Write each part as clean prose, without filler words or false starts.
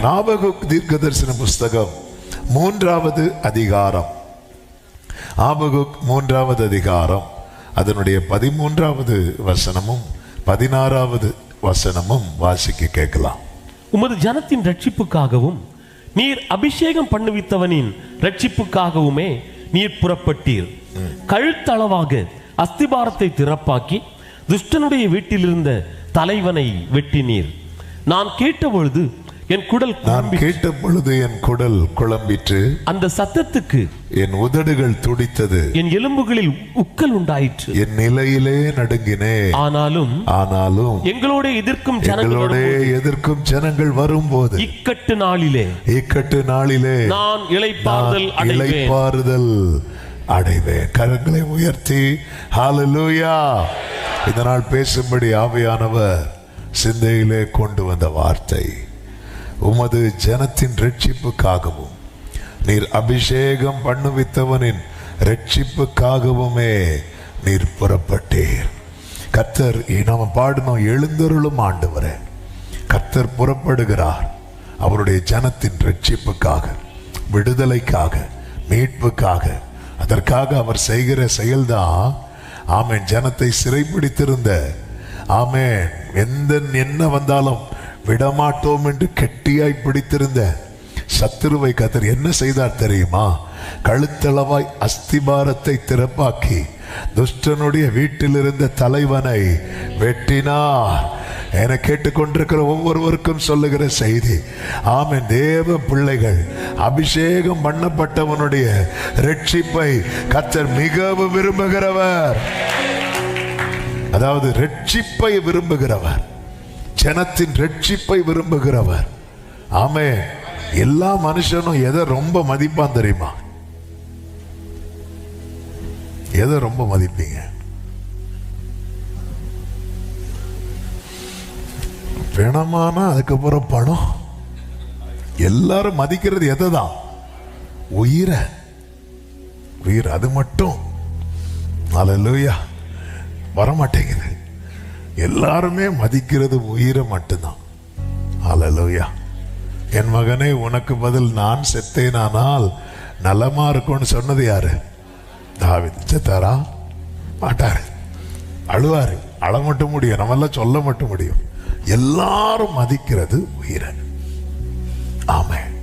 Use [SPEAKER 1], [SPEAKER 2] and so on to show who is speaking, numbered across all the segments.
[SPEAKER 1] ஆபகுக் தீர்க்கதரிசன புஸ்தகம் 3வது அதிகாரம். ஆபகுக் 3வது அதிகாரம் அதனுடைய 13வது வசனமும் 16வது வசனமும் வாசிக்க கேட்கலாம்.
[SPEAKER 2] உமது ஜனத்தின் ரட்சிப்புக்காகவும் நீர் அபிஷேகம் பண்ணுவித்தவனின் ரட்சிப்புக்காகவுமே நீர் புறப்பட்டீர். கழுத்தளவாக அஸ்திபாரத்தை திறப்பாக்கி துஷ்டனுடைய வீட்டிலிருந்த தலைவனை வெட்டினீர். நான் கேட்டபொழுது என் குடல் குழம்பிற்று. அந்த சத்தத்துக்கு
[SPEAKER 1] என் உதடுகள் துடித்தது.
[SPEAKER 2] என் எலும்புகளில் உக்கல் உண்டாயிற்று.
[SPEAKER 1] என் நிலையிலே நடுங்கினே.
[SPEAKER 2] ஆனாலும் எங்களோட எதிர்க்கும் ஜனங்கள் வரும்போது இக்கட்டு நாளிலே நான் இளைப்பாறுதல் அடைவேன். கரங்களை உயர்த்தி ஹல்லேலூயா. இதனால் பேசும்படி ஆவியானவர் சிந்தையிலே கொண்டு வந்த வார்த்தை, உமது ஜனத்தின் ரட்சிப்புக்காகவும் நீர் அபிஷேகம் பண்ணுவித்தவனின் ரட்சிப்புக்காகவுமே நீர் புறப்பட்டீர். கர்த்தர் நாம பாடணும், எழுந்தருளும் ஆண்டவரே. கர்த்தர் புறப்படுகிறார் அவருடைய ஜனத்தின் ரட்சிப்புக்காக, விடுதலைக்காக, மீட்புக்காக. அதற்காக அவர் செய்கிற செயல்தான் ஆமென் ஜனத்தை சிறைப்பிடித்திருந்த ஆமென் என்ன வந்தாலும் விடமாட்டோம் என்று கெட்டியாய் பிடித்திருந்த சத்துருவை கர்த்தர் என்ன செய்தார் தெரியுமா? கழுத்தளவாய் அஸ்திபாரத்தை திறப்பாக்கி துஷ்டனுடைய வீட்டில் இருந்த தலைவனை வெட்டினார். என கேட்டுக்கொண்டிருக்கிற ஒவ்வொருவருக்கும் சொல்லுகிற செய்தி, ஆமென், தேவ பிள்ளைகள் அபிஷேகம் பண்ணப்பட்டவனுடைய ரட்சிப்பை கர்த்தர் மிகவும் விரும்புகிறவர். அதாவது ரட்சிப்பை விரும்புகிறவர், ஜனத்தின் ரட்சிப்பை விரும்புகிறவர். ஆமென். எல்லா மனுஷனும் எதை ரொம்ப மதிப்பான் தெரியுமா? எதை ரொம்ப மதிப்பீங்க? பணமானா அதுக்கப்புறம் பணம். எல்லாரும் மதிக்கிறது எதை தான்? உயிரை. உயிர் அது மட்டும் ஹல்லேலூயா வரமாட்டேங்குது. எல்லாருமே மதிக்கிறது உயிரை மட்டும்தான். ஹல்லேலூயா. என் மகனே, உனக்கு பதில் நான் செத்தேனானால் நலமா இருக்கும்னு சொன்னது யாரு? தாவீது. செத்தாரா? மாட்டாரு, அழுவாரு. அழ மட்டும் முடியும், நம்மெல்லாம் சொல்ல மட்டும் முடியும். எல்லாரும் மதிக்கிறது உயிரை. ஆமென்.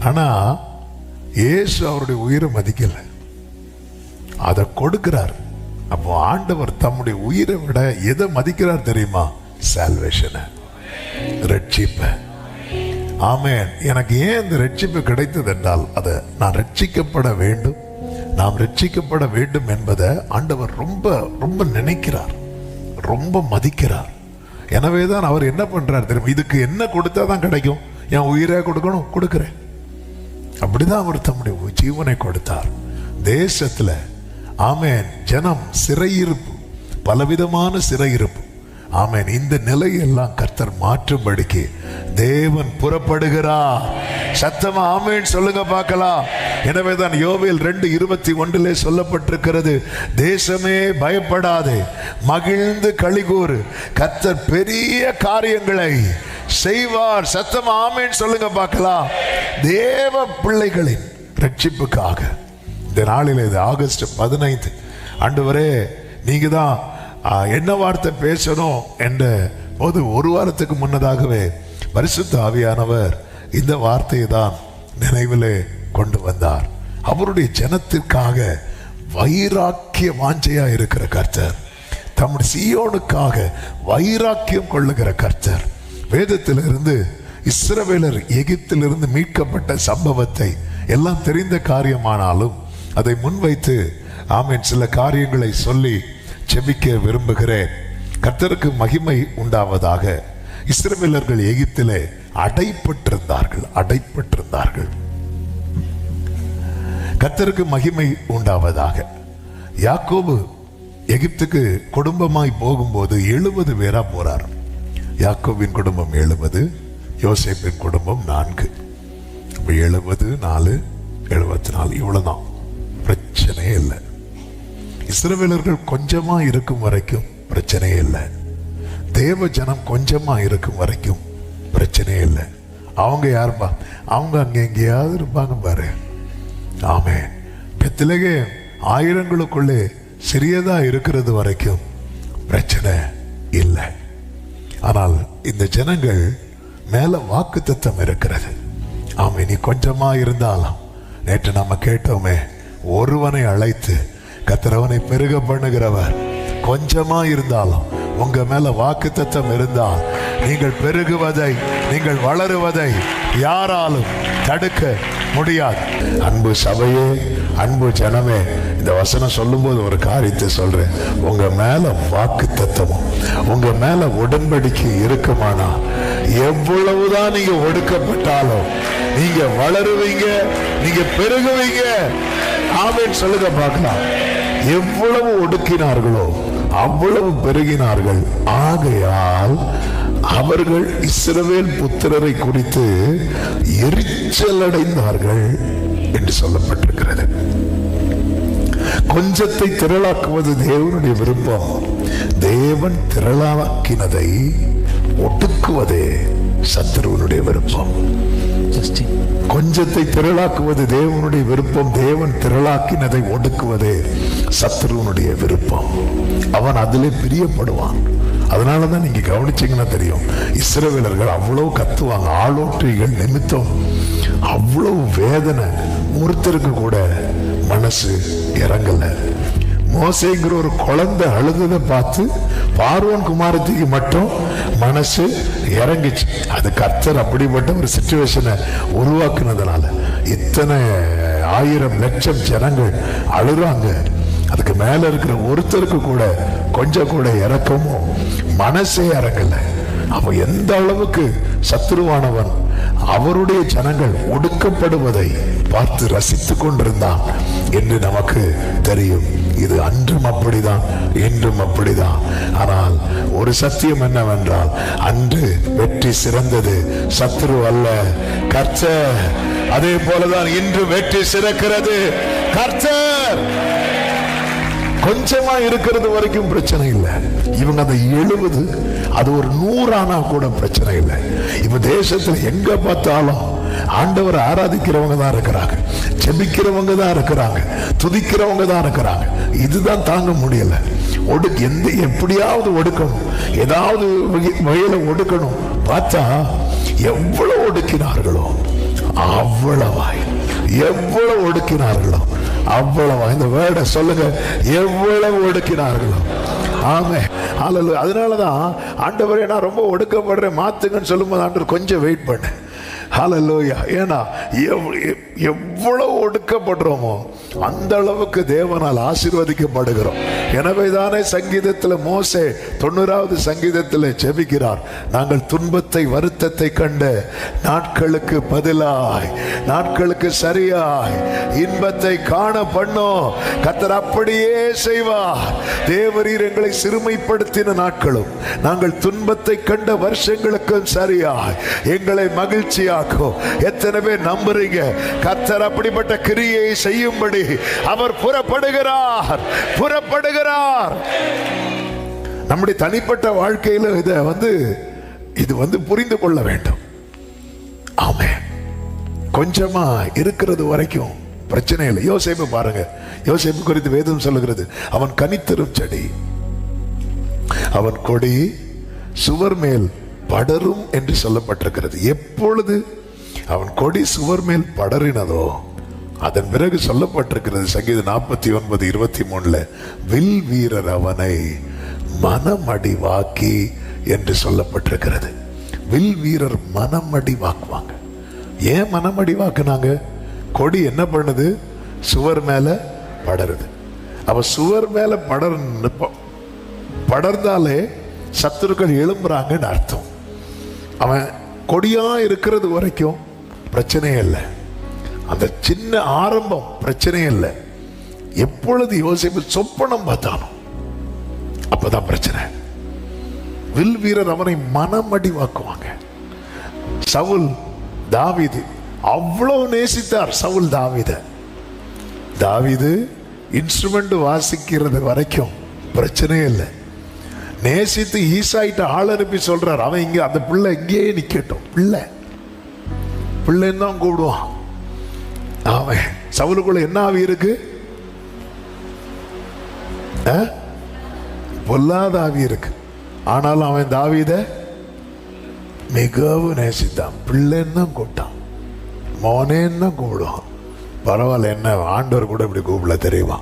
[SPEAKER 2] ஆனா இயேசு அவருடைய உயிரை மதிக்கல, அதை கொடுக்கிறார். அப்போ ஆண்டவர் தம்முடைய உயிரை விட எதை மதிக்கிறார் தெரியுமா? சால்வேஷனை, ரட்சிப்பை. ஆமென். எனக்கு ஏன் இந்த ரட்சிப்பு கிடைத்தது என்றால், அதை நான் ரட்சிக்கப்பட வேண்டும், நாம் ரட்சிக்கப்பட வேண்டும் என்பதை ஆண்டவர் ரொம்ப ரொம்ப நினைக்கிறார், ரொம்ப மதிக்கிறார். எனவேதான் அவர் என்ன பண்றார் தெரியுமா? இதுக்கு என்ன கொடுத்தா தான் கிடைக்கும்? என் உயிரை கொடுக்கணும், கொடுக்கிறேன். அப்படிதான் அவர் தம்முடைய ஜீவனை கொடுத்தார். தேசத்துல ஆமென் ஜனம் சிறையிருப்பு, பலவிதமான சிறையிருப்பு. ஆமென். இந்த நிலையெல்லாம் கர்த்தர் மாற்றும்படிக்கு தேவன் புறப்படுகிறார். சத்தமா ஆமென் சொல்லுங்க பார்க்கலாம். எனவேதான் யோவேல் 2:21 சொல்லப்பட்டிருக்கிறது, தேசமே பயப்படாதே, மகிழ்ந்து களிகூறு, கர்த்தர் பெரிய காரியங்களை செய்வார். சத்தமா ஆமென் சொல்லுங்க பார்க்கலாம். தேவ பிள்ளைகளின் ரட்சிப்புக்காக இந்த நாளில், இது ஆகஸ்ட் 15, ஆண்டவரே நீங்க தான் என்ன வார்த்தை பேசணும் என்ற போது ஒரு வாரத்துக்கு முன்னதாகவே பரிசுத்த ஆவியானவர் இந்த வார்த்தையை தான் நினைவிலே கொண்டு வந்தார். அவருடைய ஜனத்திற்காக வைராக்கிய வாஞ்சையா இருக்கிற கர்த்தர், தம்முடைய சீயோனுக்காக வைராக்கியம் கொள்ளுகிற கர்த்தர். வேதத்திலிருந்து இஸ்ரவேலர் எகிப்திலிருந்து மீட்கப்பட்ட சம்பவத்தை எல்லாம் தெரிந்த காரியமானாலும் அதை முன்வைத்து ஆமென் சில காரியங்களை சொல்லி ஜெபிக்க விரும்புகிறேன். கர்த்தருக்கு மகிமை உண்டாவதாக. இஸ்ரவேலர்கள் எகிப்திலே அடைப்பட்டிருந்தார்கள். கர்த்தருக்கு மகிமை உண்டாவதாக. யாக்கோபு எகிப்துக்கு குடும்பமாய் போகும்போது 70 பேரா போறார். யாக்கோபின் குடும்பம் 70, யோசேப்பின் குடும்பம் 4. 70 4 74 இவ்வளவுதான். பிரச்சனையே இல்லை. இஸ்ரவேலர்கள் கொஞ்சமா இருக்கும் வரைக்கும் பிரச்சனையே இல்லை. தேவ ஜனம் கொஞ்சமா இருக்கும் வரைக்கும் பிரச்சனையே இல்லை.
[SPEAKER 1] அவங்க யாருப்பா? அவங்க அங்க எங்கேயாவது இருப்பாங்க பாரு. ஆமே. பெத்லகே ஆயிரங்களுக்குள்ளே சிறியதா இருக்கிறது வரைக்கும் பிரச்சனை இல்லை. ஆனால் இந்த ஜனங்கள் மேல வாக்குத்தத்தம் இருக்கிறது. ஆமே. நீ கொஞ்சமா இருந்தாலும், நேற்று நம்ம கேட்டோமே, ஒருவனை அழைத்து கர்த்தரவனை பெருக பண்ணுகிறவர். கொஞ்சமா இருந்தாலும் உங்க மேல வாக்குத்தத்தம் இருந்தால் நீங்கள் பெருகுவதை, நீங்கள் வளருவதை யாராலும் தடுக்க முடியாது. அன்பு சபையே, அன்பு ஜனமே, இந்த வசனம் சொல்லும்போது ஒரு காரியத்தை சொல்றேன். உங்க மேல வாக்குத்தத்தமும் உங்க மேல உடன்படிக்கை இருக்குமானா, எவ்வளவுதான் நீங்க ஒடுக்கப்பட்டாலும் நீங்க வளருவீங்க, நீங்க பெருகுவீங்க. ஆமென் சொல்லுங்க பார்க்கலாம். எவ்வளவு ஒடுக்கினார்களோ அவ்வளவு பெருகினார்கள். ஆகையால் அவர்கள் இஸ்ரவேல் புத்திரரை குறித்து எரிச்சல் அடைந்தார்கள் என்று சொல்லப்பட்டிருக்கிறது. கொஞ்சத்தை திரளாக்குவது தேவனுடைய விருப்பம். தேவன் திரளாக்கினதை ஒடுக்குவதே சத்துருவனுடைய விருப்பம். கொஞ்சத்தை திரளாக்குவது தேவனுடைய விருப்பம். தேவன் திரளாக்கினதை ஒடுக்குவதே சத்துருவனுடைய விருப்பம். அவன் அதிலே பிரியப்படுவான். அதனாலதான் நீங்க கவனிச்சீங்கன்னா தெரியும், இஸ்ரவேலர்கள் அவ்வளவு கத்துவாங்க. ஆளோற்றிகள் நிமித்தம் அவ்வளவு வேதனை. ஒருத்தருக்கு கூட மனசு இறங்கல. மோசேங்கிற ஒரு குழந்தை அழுததை பார்த்து பார்வோன் குமாரத்திக்கு மட்டும் மனசு இறங்கிச்சு. அது கர்த்தர் அப்படிப்பட்ட ஒரு சிச்சுவேஷனை உருவாக்குனதுனால இத்தனை 1000 லட்சம் ஜனங்கள் அழுறாங்க. அதுக்கு மேல இருக்கிற ஒருத்தருக்கு கூட கொஞ்சம் கூட இறக்கமோ மனசே இறங்கல. அவன் எந்த அளவுக்கு சத்துருவானவன் அவருடைய ஜனங்கள் ஒடுக்கப்படுவதை பார்த்து ரசித்துக் கொண்டிருந்தான் என்று நமக்கு தெரியும். இது அன்றும் அப்படிதான், இன்றும் அப்படிதான். ஆனால் ஒரு சத்தியம் என்னவென்றால், அன்று வெற்றி சிறந்தது, சத்துரு அல்ல, கர்த்தர். அதே போலதான் இன்று வெற்றி சிறக்கிறது, கர்த்தர். கொஞ்சமா இருக்கிறது வரைக்கும் பிரச்சனை இல்லை. இவங்க அதை 70 அது ஒரு 100 ஆனா கூட பிரச்சனை இல்லை. இப்ப தேசத்துல எங்க பார்த்தாலும் ஆண்டவரை ஆராதிக்கிறவங்க தான் இருக்கிறாங்க, ஜெபிக்கிறவங்க தான் இருக்கிறாங்க, துதிக்கிறவங்க தான் இருக்கிறாங்க. இதுதான் தாங்க முடியல. எப்படியாவது ஒடுக்கணும், ஏதாவது வகையில ஒடுக்கணும். பார்த்தா எவ்வளவு ஒடுக்கினார்களோ அவ்வளவாய், எவ்வளவு ஒடுக்கினார்களோ அவ்வளவா. இந்த வேர்டை சொல்லுங்க, எவ்வளவு ஒடுக்கினார்களோ. ஆமே. அதனாலதான் ஆண்டவரே நான் ரொம்ப ஒடுக்கப்படுறேன் மாத்துங்கன்னு சொல்லும்போது ஆண்டவர் கொஞ்சம் வெயிட் பண்ண. ஹல்லேலூயா. ஏன்னா எவ்வளவு ஒடுக்கப்படுறோமோ அந்த அளவுக்கு தேவனால் ஆசீர்வதிக்கப்படுகிறோம். எனவே தானே சங்கீதத்தில் மோசே 90வது சங்கீதத்தில் ஜெபிக்கிறார், நாங்கள் துன்பத்தை வருத்தத்தை கண்ட நாட்களுக்கு பதிலாய், நாட்களுக்கு சரியாய் இன்பத்தை காண பண்ணோம். கர்த்தர் அப்படியே செய்வார். தேவரீர் எங்களை சிறுமைப்படுத்தின நாட்களும் நாங்கள் துன்பத்தை கண்ட வருஷங்களுக்கும் சரியாய் எங்களை மகிழ்ச்சியாக்கும். எத்தனை பேர் நம்புறீங்க? கர்த்தர் அப்படிப்பட்ட கிரியை செய்யும்படி அவர் புறப்படுகிறார், புறப்படுகிறார். நம்முடைய தனிப்பட்ட வாழ்க்கையில இது புரிந்து கொள்ள வேண்டும். ஆமே. கொஞ்சமா இருக்கிறது வரைக்கும் பிரச்சனை இல்லை. யோசேப்பு பாருங்க, யோசேப்பு குறித்து வேதம் சொல்லுகிறது, அவன் கனித்தரும் செடி, அவன் கொடி சுவர் மேல் படரும் என்று சொல்லப்பட்டிருக்கிறது. எப்பொழுது அவன் கொடி சுவர் மேல் படறினதோ அதன் பிறகு சொல்லப்பட்டிருக்கிறது சங்கீதம் 49:23 வில் வீரர் அவனை மனமடிவாக்கி என்று சொல்லப்பட்டிருக்கிறது. வில் வீரர் மனமடிவாக்குவாங்க. ஏன் மனமடிவாக்குனாங்க? கொடி என்ன பண்ணுது? சுவர் மேல படருது. அவ சுவர் மேல படர்ந்தாலே சத்துருக்கள் எழும்புறாங்கன்னு அர்த்தம். அவன் கொடியா இருக்கிறது வரைக்கும் பிரச்சனையே இல்லை. அந்த சின்ன ஆரம்பம் பிரச்சனையே இல்லை. எப்பொழுது யோசேப்பு சொப்பனம் பார்த்தானோ அப்பதான் பிரச்சனை. வில் வீரர் அவனை மனமடிவாக்குவாங்க. சவுல் தாவீது அவ்வளவு நேசித்தார். சவுல் தாவீது இன்ஸ்ட்ருமெண்ட் வாசிக்கிறது வரைக்கும் பிரச்சனையே இல்லை. நேசித்து ஈசாயிட்ட ஆள் அனுப்பி சொல்றார், அவன் இங்க அந்த பிள்ளை இங்கேயே நிக்கட்டும். பிள்ளை
[SPEAKER 2] பிள்ளைன்னு தான் கூப்பிடுவான். அவன் சவுலுக்குள்ள என்ன ஆவி இருக்கு? பொல்லாத ஆவி இருக்கு. ஆனாலும் அவன் தாவீதை மிகவும் நேசித்தான். பிள்ளைன்னு தான் கூப்பிட்டான், மோனேன்னு தான் கூப்பிடுவான். பரவாயில்ல, என்ன ஆண்டவர் கூட இப்படி கூப்பிடல தெரியுமா?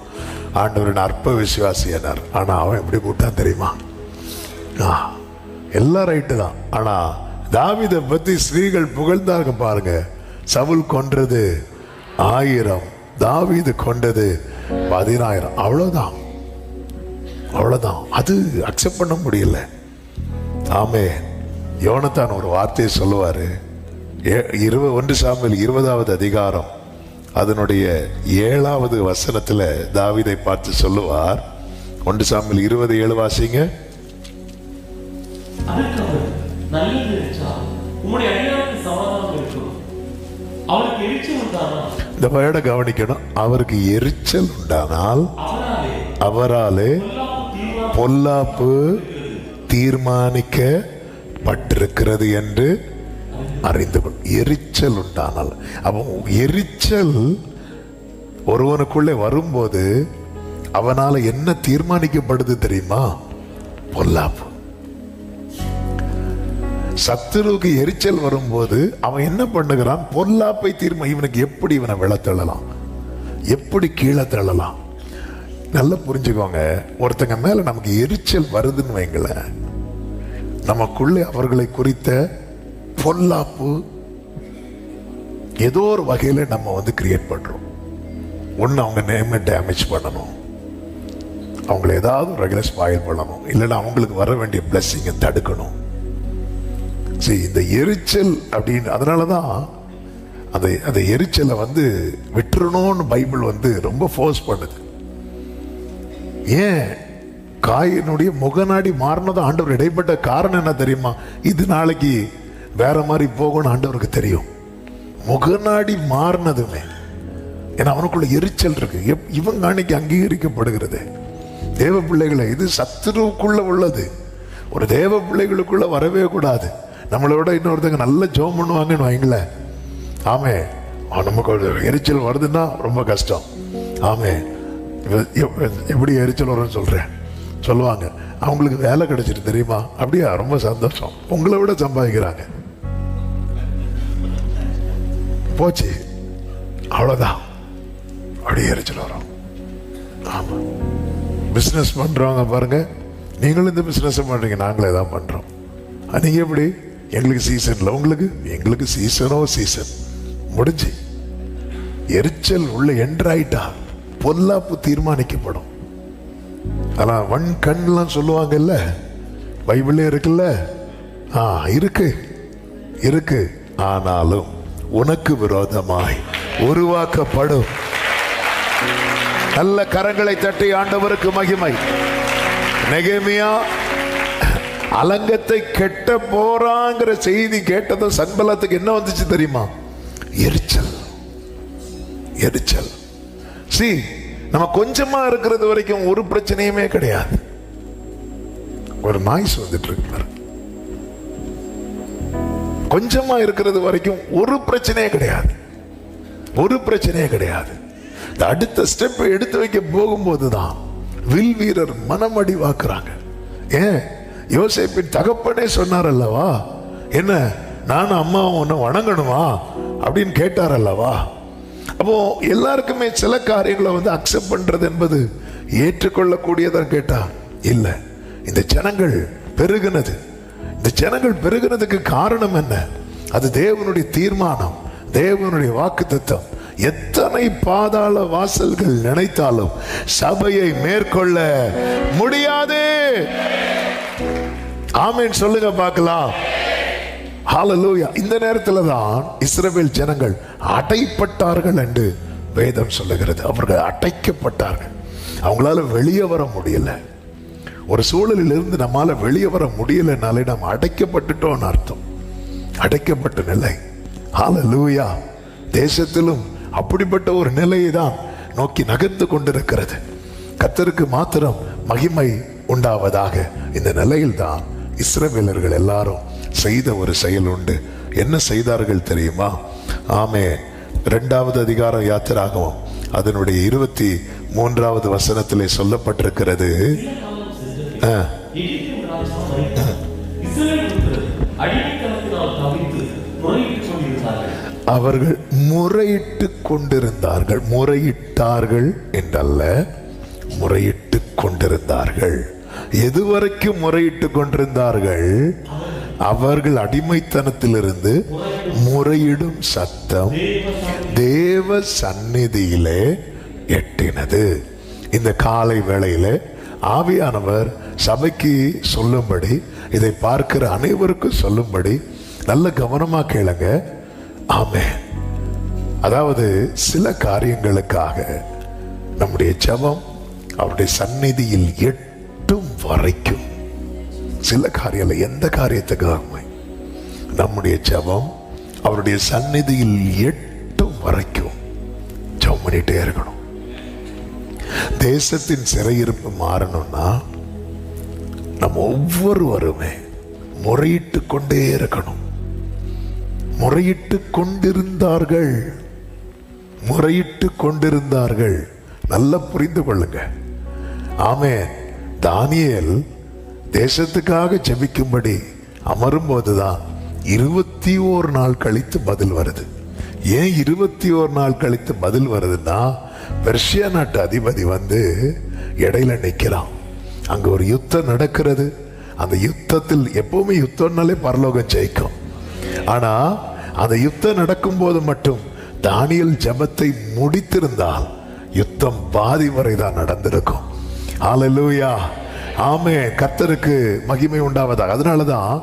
[SPEAKER 2] ஆண்டவரின் அற்ப விசுவாசி என்னார். ஆனா அவன் எப்படி கூப்பிட்டான் தெரியுமா? எல்லாம் ரைட்டு தான். ஆனா தாவீதை பத்தி ஸ்ரீகள் புகழ்ந்தாங்க பாருங்க. சவுல் கொன்றது 1000, தாவீது கொண்டது 10000. அவ்வளவுதான், அவ்வளவுதான். அது அக்செப்ட் பண்ண முடியல. ஆமே. யோனத்தான் ஒரு வார்த்தையை சொல்லுவாரு. 1 சாமுவேல் 20வது அதிகாரம் அதனுடைய 7வது வசனத்துல தாவீதை பார்த்து சொல்லுவார். 1 சாமுவேல் 20:7 வாசிங்க. இந்த பையனை கவனிக்கணும். அவருக்கு எரிச்சல் உண்டானால் அவராலே பொல்லாப்பு தீர்மானிக்கப்பட்டிருக்கிறது என்று அறிந்து கொள். எரிச்சல் உண்டானால், அவன் எரிச்சல் ஒருவனுக்குள்ளே வரும்போது அவனால என்ன தீர்மானிக்கப்படுது தெரியுமா? பொல்லாப்பு. சத்துருவுக்கு எரிச்சல் வரும்போது அவன் என்ன பண்ணுகிறான்? பொல்லாப்பை இவனுக்கு எப்படி இவனை விழத்தள்ளலாம், எப்படி கீழே தள்ளலாம். நல்லா புரிஞ்சுக்கோங்க. ஒருத்தங்க மேல நமக்கு எரிச்சல் வருதுன்னு வைங்களேன், நமக்குள்ளே அவர்களை குறித்த பொல்லாப்பு ஏதோ ஒரு வகையில நம்ம கிரியேட் பண்றோம். ஒன்னு அவங்க நேமை டேமேஜ் பண்ணணும், அவங்களை ஏதாவது ரெகுலர் ஸ்பாயில் பண்ணணும், இல்லைன்னா அவங்களுக்கு வர வேண்டிய பிளெஸிங்கை தடுக்கணும். சரி, இந்த எரிச்சல் அப்படின்னு அதனாலதான் அந்த எரிச்சலை விட்டுறணும்னு பைபிள் ரொம்ப ஃபோர்ஸ் பண்ணுது. ஏன் காயினுடைய முகநாடி மாறினதும் ஆண்டவர் இடைப்பட்ட காரணம் என்ன தெரியுமா? இது நாளைக்கு வேற மாதிரி போகணும் ஆண்டவருக்கு தெரியும். முகநாடி மாறினதுமே ஏன்னா அவனுக்குள்ள எரிச்சல் இருக்கு. இவங்க அன்னைக்கு அங்கீகரிக்கப்படுகிறது. தேவ பிள்ளைகளை, இது சத்துருவுக்குள்ள உள்ளது. ஒரு தேவ பிள்ளைகளுக்குள்ள வரவே கூடாது. நம்மளை விட இன்னொருத்தங்க நல்ல ஜெபம் பண்ணுவாங்கன்னு வைங்களேன். ஆமே, நமக்கு எரிச்சல் வருதுன்னா ரொம்ப கஷ்டம். ஆமே, எப்படி எரிச்சல் வரும்னு சொல்லுவாங்க. அவங்களுக்கு வேலை கிடைச்சிட்டு தெரியுமா? அப்படியா? ரொம்ப சந்தோஷம், உங்களை விட சம்பாதிக்கிறாங்க, போச்சு, அவ்வளவுதான். அப்படியே எரிச்சல் வரும். ஆமா, பிசினஸ் பண்றவங்க பாருங்க, நீங்களும் இந்த பிசினஸ் பண்றீங்க, நாங்களே தான் பண்றோம். நீங்க எப்படி? எங்களுக்கு சீசன்ல, எங்களுக்கு சீசனோ சீசன் முடிஞ்சு எரிச்சல் உள்ள என்ட்ராயிட்டா பொல்லாப்பு தீர்மானிக்கப்படும். ஆனா வன் கண்லாம் சொல்லுவாங்கல்ல, பைபிளே இருக்குல்ல. இருக்கு. ஆனாலும் உனக்கு விரோதமாய் உருவாக்கப்படும். நல்ல கரங்களை தட்டி ஆண்டவருக்கு மகிமை. நெகேமியா அலங்கத்தை கெட்ட போறாங்கிற செய்தி கேட்டதும் சன்பலத்துக்கு என்ன வந்துச்சு தெரியுமா? எரிச்சல். நம்ம கொஞ்சமா இருக்கிறது வரைக்கும் ஒரு பிரச்சனையுமே கிடையாது. ஒரு நாய்ஸ் வந்துட்டு இருக்கு, கொஞ்சமா இருக்கிறது வரைக்கும் ஒரு பிரச்சனையே கிடையாது. அடுத்த ஸ்டெப் எடுத்து வைக்க போகும்போதுதான் வில் வீரர் மனமடி வாக்குறாங்க. ஏன்? யோசேப்பின் தகப்பனே சொன்னார் அல்லவா, என்ன நானும் அம்மா உன்னை வணங்கணுமா அப்படின்னு கேட்டார் அல்லவா. அப்போ எல்லாருக்குமே சில காரியங்களை அக்செப்ட் பண்றது என்பது ஏற்றுக்கொள்ளக்கூடியதா கேட்டா இல்ல. இந்த ஜனங்கள் பெருகினதுக்கு காரணம் என்ன? அது தேவனுடைய தீர்மானம், தேவனுடைய வாக்குத்தத்தம். எத்தனை பாதாள வாசல்கள் நினைத்தாலும் சபையை மேற்கொள்ள முடியாது. ஆமென் சொல்லுங்க பார்க்கலாம். ஹல்லேலூயா. இந்த நேரத்தில் தான் இஸ்ரவேல் ஜனங்கள் அடைப்பட்டார்கள் என்று வேதம் சொல்லுகிறது. அவர்கள் அடைக்கப்பட்டார்கள். அவங்களால வெளியே வர முடியல. ஒரு சூழலில் இருந்து நம்மால வெளியே வர முடியலனாலே நம்ம அடைக்கப்பட்டுட்டோம்னு அர்த்தம். அடைக்கப்பட்ட நிலை. ஹல்லேலூயா. தேசத்திலும் அப்படிப்பட்ட ஒரு நிலையை தான் நோக்கி நகர்ந்து கொண்டிருக்கிறது. கர்த்தருக்கு மாத்திரம் மகிமை உண்டாவதாக. இந்த நிலையில் தான் இஸ்ரவேலர்கள் எல்லாரும் செய்த ஒரு செயல் உண்டு. என்ன செய்தார்கள் தெரியுமா? ஆமென். 2வது அதிகாரம் யாத்திராகமம் அதனுடைய 23வது வசனத்திலே சொல்லப்பட்டிருக்கிறது. அவர்கள் முறையிட்டு கொண்டிருந்தார்கள். முறையிட்டார்கள் என்றல்ல, முறையிட்டு கொண்டிருந்தார்கள். எதுவரைக்கும் முறையிட்டு கொண்டிருந்தார்கள்? அவர்கள் அடிமைத்தனத்திலிருந்து முறையிடும் சத்தம் தேவ சந்நிதியிலே எட்டினது. இந்த காலை வேளையில ஆவியானவர் சபைக்கு சொல்லும்படி, இதை பார்க்கிற அனைவருக்கும் சொல்லும்படி நல்ல கவனமா கேளுங்க. ஆமென். அதாவது சில காரியங்களுக்காக நம்முடைய ஜெபம் அவருடைய சந்நிதியில் எட்டும் வரைக்கும், சில காரியம், எந்த காரியத்துக்காக நம்முடைய ஜெபம் அவருடைய சந்நிதியில் எட்டும் வரைக்கும் ஜெபம் பண்ணிட்டே இருக்கணும். தேசத்தின் சிறையிருப்பு மாறணும்னா நம்ம ஒவ்வொருவருமே முறையிட்டு கொண்டே இருக்கணும். முறையிட்டு கொண்டிருந்தார்கள், முறையிட்டு கொண்டிருந்தார்கள். நல்லா புரிந்து கொள்ளுங்க. ஆமென். தானியேல் தேசத்துக்காக ஜெபிக்கும்படி அமரும் போதுதான் 21 நாள் கழித்து பதில் வருது. ஏன் 21 நாள் கழித்து பதில் வருதுன்னா, பெர்ஷியா நாட்டு அதிபதி வந்து இடையில நிற்கிறான். அங்க ஒரு யுத்தம் நடக்கிறது. அந்த யுத்தத்தில் எப்பவுமே யுத்தம்னாலே பரலோகம் ஜெயிக்கும். ஆனா அந்த யுத்தம் நடக்கும் போது மட்டும் தானியேல் ஜெபத்தை முடித்திருந்தால் யுத்தம் பாதி வரை தான் நடந்திருக்கும். ஹல்லேலூயா. ஆமென். கர்த்தருக்கு மகிமை உண்டாவதாக. அதனாலதான்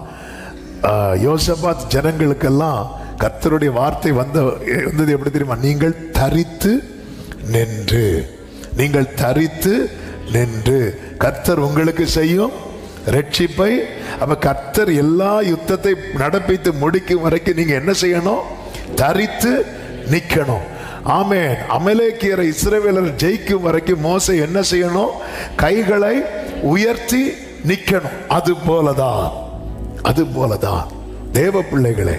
[SPEAKER 2] யோசபாத் ஜனங்களுக்கெல்லாம் கர்த்தருடைய வார்த்தை வந்தது எப்படி தெரியுமா? நீங்கள் தரித்து நின்று, நீங்கள் தரித்து நின்று கர்த்தர் உங்களுக்கு செய்யும் ரட்சிப்பை. அப்ப கர்த்தர் எல்லா யுத்தத்தை நடப்பித்து முடிக்கும் வரைக்கும் நீங்க என்ன செய்யணும்? தரித்து நிக்கணும். ஆமென். அமலேக்கியரை இஸ்ரவேலர் ஜெயிக்கும் வரைக்கும் மோசே என்ன செய்யணும்? கைகளை உயர்த்தி நிக்கணும். அது போலதான் தேவ பிள்ளைகளே.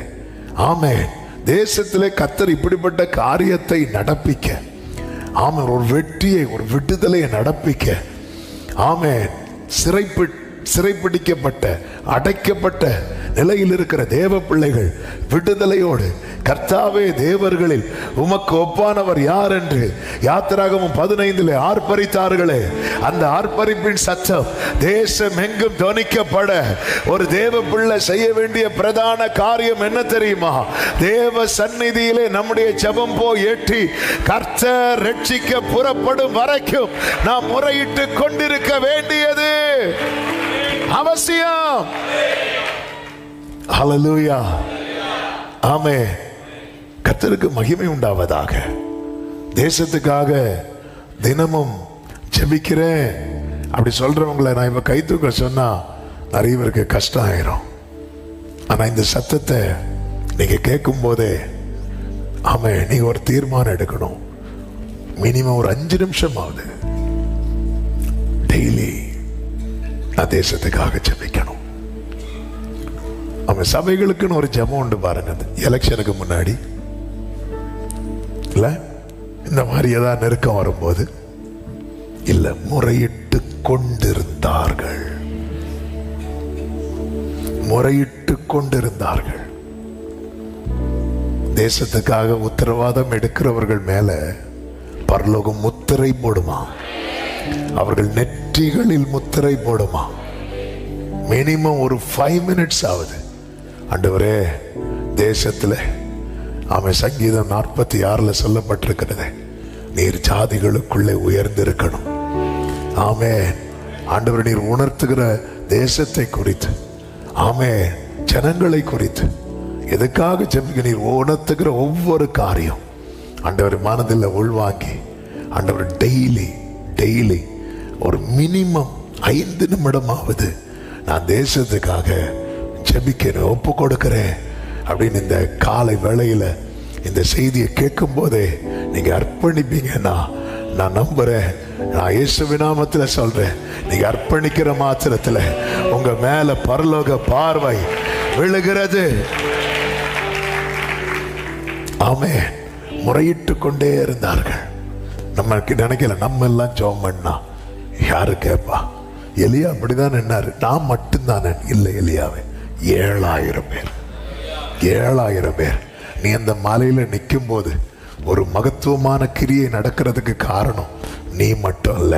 [SPEAKER 2] ஆமென். தேசத்திலே கர்த்தர் இப்படிப்பட்ட காரியத்தை நடப்பிக்க, ஆமென், ஒரு வெற்றியை, ஒரு விடுதலையை நடப்பிக்க, ஆமென், சிறைப்பிடிக்கப்பட்ட அடைக்கப்பட்ட நிலையில் இருக்கிற தேவ பிள்ளைகள் விடுதலையோடு, கர்த்தாவே தேவர்களில் உமக்கு ஒப்பானவர் யார் என்று யாத்திராகமம் 15 ஆர்ப்பரித்தார்களே, அந்த ஆர்ப்பரிப்பின் சத்தம் தேசம் எங்கும் தொனிக்கப்பட ஒரு தேவ பிள்ளை செய்ய வேண்டிய பிரதான காரியம் என்ன தெரியுமா? தேவ சந்நிதியிலே நம்முடைய ஜெபம் போய் ஏற்றி கர்த்தர் ரட்சிக்க புறப்படும் வரைக்கும் நாம் முறையிட்டு கொண்டிருக்க வேண்டியது அவசியம். ஹல்லேலூயா. ஆமென். கர்த்தருக்கு மகிமை உண்டாவதாக. தேசத்துக்காக தினமும் ஜெபிக்கிறேன் அப்படி சொல்றவங்களை நான் இப்ப கை தூக்க சொன்னா நிறைய பேருக்கு கஷ்டம் ஆயிரும். ஆனா இந்த சத்தத்தை நீங்க கேட்கும் போதே, ஆமென், நீங்க ஒரு தீர்மானம் எடுக்கணும். மினிமம் ஒரு 5 நிமிஷம் ஆகுது டெய்லி நான் தேசத்துக்காக ஜெபிக்கணும். அவன் சபைகளுக்குன்னு ஒரு ஜெபம் உண்டு பாருங்க. எலெக்ஷனுக்கு முன்னாடி இல்ல, இந்த மாதிரி ஏதாவது நெருக்கம் வரும்போது இல்ல, முறையிட்டு கொண்டிருந்தார்கள், முறையிட்டு கொண்டிருந்தார்கள். தேசத்துக்காக உத்தரவாதம் எடுக்கிறவர்கள் மேல பரலோகம் முத்திரை போடுமா? அவர்கள் நெற்றிகளில் முத்திரை போடுமா? மினிமம் ஒரு 5 மினிட்ஸ் ஆகுது. ஆண்டவரே, தேசத்துல அவன் சங்கீதம் 46 சொல்லப்பட்டிருக்கிறது, நீர் ஜாதிகளுக்குள்ளே உயர்ந்திருக்கணும். ஆமென். ஆண்டவர் நீர் உணர்த்துகிற தேசத்தை குறித்து, ஆமென், ஜனங்களை குறித்து எதுக்காக ஜெபிக்க நீர் உணர்த்துகிற ஒவ்வொரு காரியம் ஆண்டவர் மனதில் உள்வாங்கி, ஆண்டவர் டெய்லி ஒரு மினிமம் 5 நிமிடமாவது நான் தேசத்துக்காக ஜெபிக்கிறேன், ஒப்பு கொடுக்கிறேன் அப்படின்னு இந்த காலை வேளையில இந்த செய்தியை கேட்கும் போதே நீங்க அர்ப்பணிப்பீங்கன்னா நான் நம்புறேன். நான் இயேசுவின் நாமத்துல சொல்றேன், நீங்க அர்ப்பணிக்கிற மாத்திரத்துல உங்க மேல பரலோக பார்வை விழுகிறது. ஆமென். முறையிட்டு கொண்டே இருந்தார்கள். நமக்கு நினைக்கல நம்ம எல்லாம் ஜெபம் பண்ணா யாரு கேட்பா? எலியா அப்படிதான் நின்னாரு. நான் மட்டும்தான் இல்லை, எலியாவே 7000 பேர், 7000 பேர். நீ அந்த மலையில நிற்கும் போது ஒரு மகத்துவமான கிரியை நடக்கிறதுக்கு காரணம் நீ மட்டும் இல்ல,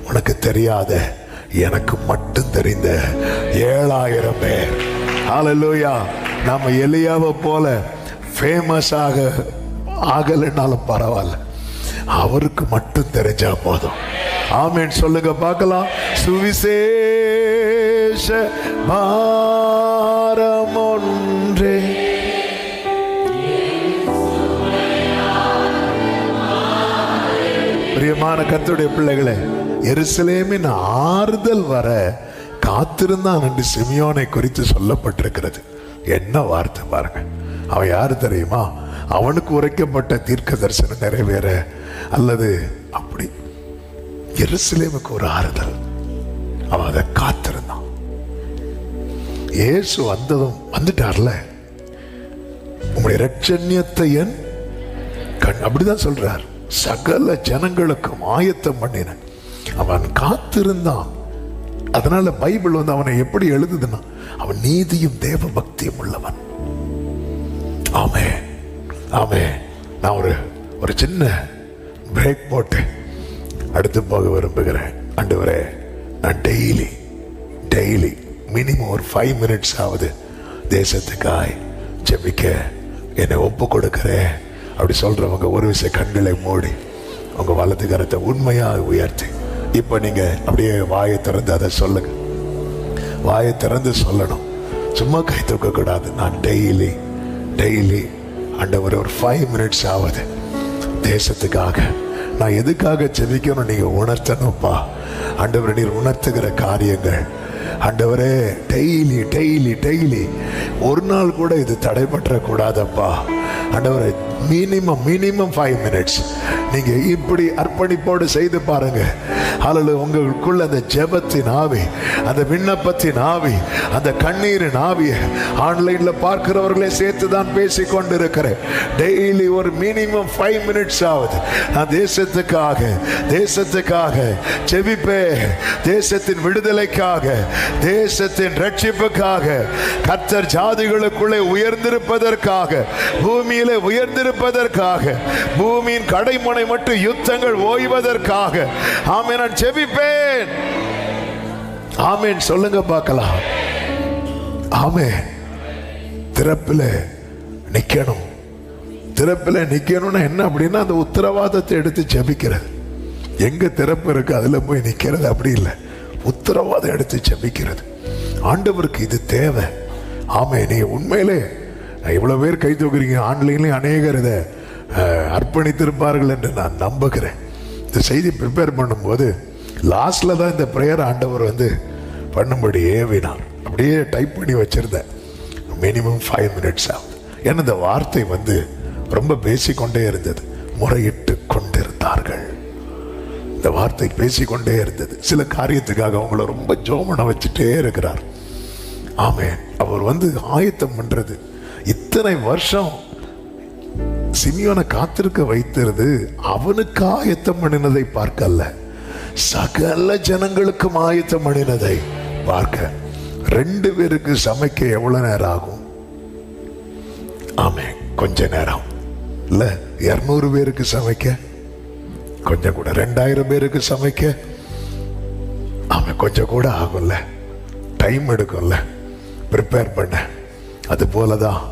[SPEAKER 2] உனக்கு தெரியாத எனக்கு மட்டும் தெரிந்த 7000 பேர். ஹல்லேலூயா. நாம எலியாவை போல ஃபேமஸ் ஆகலைன்னாலும் பரவாயில்ல, அவருக்கு மட்டும் தெரிஞ்சா போதும். ஆமென் சொல்லுங்க பார்க்கலாம். சுவிசேஷ பாரம் ஒன்றே பிரியமான கர்த்தருடைய பிள்ளைகளே, எருசலேமின் ஆறுதல் வர காத்திருந்தான் என்று சிமியோனை குறித்து சொல்லப்பட்டிருக்கிறது. என்ன வார்த்தை பாருங்க. அவன் யாரு தெரியுமா? அவனுக்கு உரைக்கப்பட்ட தீர்க்க தரிசனம் நிறைவேற அல்லது அப்படி எருசலேமுக்கு ஒரு ஆறுதல், அவன் அதை காத்திருந்தான். இயேசு வந்ததும் வந்துட்டார்ல, உங்களுடைய இரட்சண்யத்தை என் கண், அப்படிதான் சொல்றார். சகல ஜனங்களுக்கும் ஆயத்தம் பண்ணின அவன் காத்திருந்தான். அதனால பைபிள் வந்து அவனை எப்படி எழுதுதுன்னா, அவன் நீதியும் தேவ பக்தியும் உள்ளவன். ஆமே ஆமே. நான் ஒரு சின்ன பிரேக் போட்டு அடுத்து போக விரும்புகிறேன். ஆண்டவரே, நான் டெய்லி மினிமம் ஒரு 5 minutes ஆவது தேசத்துக்காய் ஜெபிக்க என்னை ஒப்பு கொடுக்கிறேன். அப்படி சொல்றவங்க ஒரு விஷயம் கண்களை மூடி உங்க வலது கரத்தை உண்மையாக உயர்த்தி இப்ப நீங்க அப்படியே வாயை திறந்து அதை சொல்லுங்க. வாயை திறந்து சொல்லணும், சும்மா கை தூக்க கூடாது. நான் டெய்லி ஆண்டவரே ஒரு 5 minutes ஆவது தேசத்துக்காக நான் எதுக்காக ஜெபிக்கணும் நீங்க உணர்த்தணும்ப்பா. ஆண்டவரே, நீர் உணர்த்துகிற காரியங்கள் ஆண்டவரே டெய்லி ஒரு நாள் கூட இது தடைபற்ற கூடாதப்பா. ஆண்டவரே, மினிமம் 5 minutes நீங்க இப்படி அர்ப்பணிப்போடு செய்து பாருங்க. அல்லது உங்களுக்குள்ள அந்த ஜெபத்தின் ஆவி, அந்த விண்ணப்பத்தின் ஆவி, அந்த கண்ணீரின் ஆவியை ஆன்லைன்ல பார்க்கிறவர்களே சேர்த்து தான் பேசி கொண்டிருக்கிறேன். டெய்லி ஒரு மினிமம் 5 minutes ஆவது நான் தேசத்துக்காக ஜெபிப்பே. தேசத்தின் விடுதலைக்காக, தேசத்தின் ரட்சிப்புக்காக, கர்த்தர் ஜாதிகளுக்குள்ளே உயர்ந்திருப்பதற்காக, பூமியிலே உயர்ந்திருப்பதற்காக, பூமியின் கடைமுனை மட்டும் யுத்தங்கள் ஓய்வதற்காக ஆமென் நான் ஜெபிப்பேன். ஆமென் சொல்லுங்க பார்க்கலாம். ஆமென். திறப்பில் நிக்கணும்னா என்ன அப்படின்னா, அந்த உத்தரவாதத்தை எடுத்து ஜெபிக்கிறது. எங்க திறப்பு இருக்கு அதுல போய் நிக்கிறது அப்படி இல்லை, உத்தரவாதம் எடுத்து ஜெபிக்கிறது. ஆண்டவருக்கு இது தேவை. ஆமென். நீ உண்மையிலே இவ்வளவு பேர் கை தூக்குறீங்க, ஆன்லைன்லயும் அநேகர் இதை அர்ப்பணித்திருப்பார்கள் என்று நான் நம்புகிறேன். இந்த செய்தி ப்ரிப்பேர் பண்ணும்போது லாஸ்ட்ல தான் இந்த ப்ரேயர் ஆண்டவர் வந்து பண்ணும்படி ஏவினார். அப்படியே டைப் பண்ணி வச்சிருந்தேன். மினிமம் 5 minutes ஆகும். ஏன்னா இந்த வார்த்தை வந்து ரொம்ப பேசிக்கொண்டே இருந்தது. முறையிட்டு கொண்டிருந்தார்கள். இந்த வார்த்தை பேசிக்கொண்டே இருந்தது. சில காரியத்துக்காக அவங்கள ரொம்ப ஜோமன வச்சுட்டே இருக்கிறார். ஆமென். அவர் வந்து ஆயத்தம் பண்றது, இத்தனை வருஷம் சிமியோனை காத்திருக்க வைத்திருது அவனுக்கு ஆயத்தம் பண்ணினதை பார்க்கல, சகல ஜனங்களுக்கும் ஆயத்தம் பண்ணினதை பார்க்க. 2 பேருக்கு சமைக்க எவ்வளவு நேரம் ஆகும்? ஆமே, கொஞ்ச நேரம் இல்ல. 200 பேருக்கு சமைக்க கொஞ்சம் கூட, 2000 பேருக்கு சமைக்க ஆமா கொஞ்சம் கூட ஆகும்ல, டைம் எடுக்கும்ல ப்ரிப்பேர் பண்ண. அது போலதான்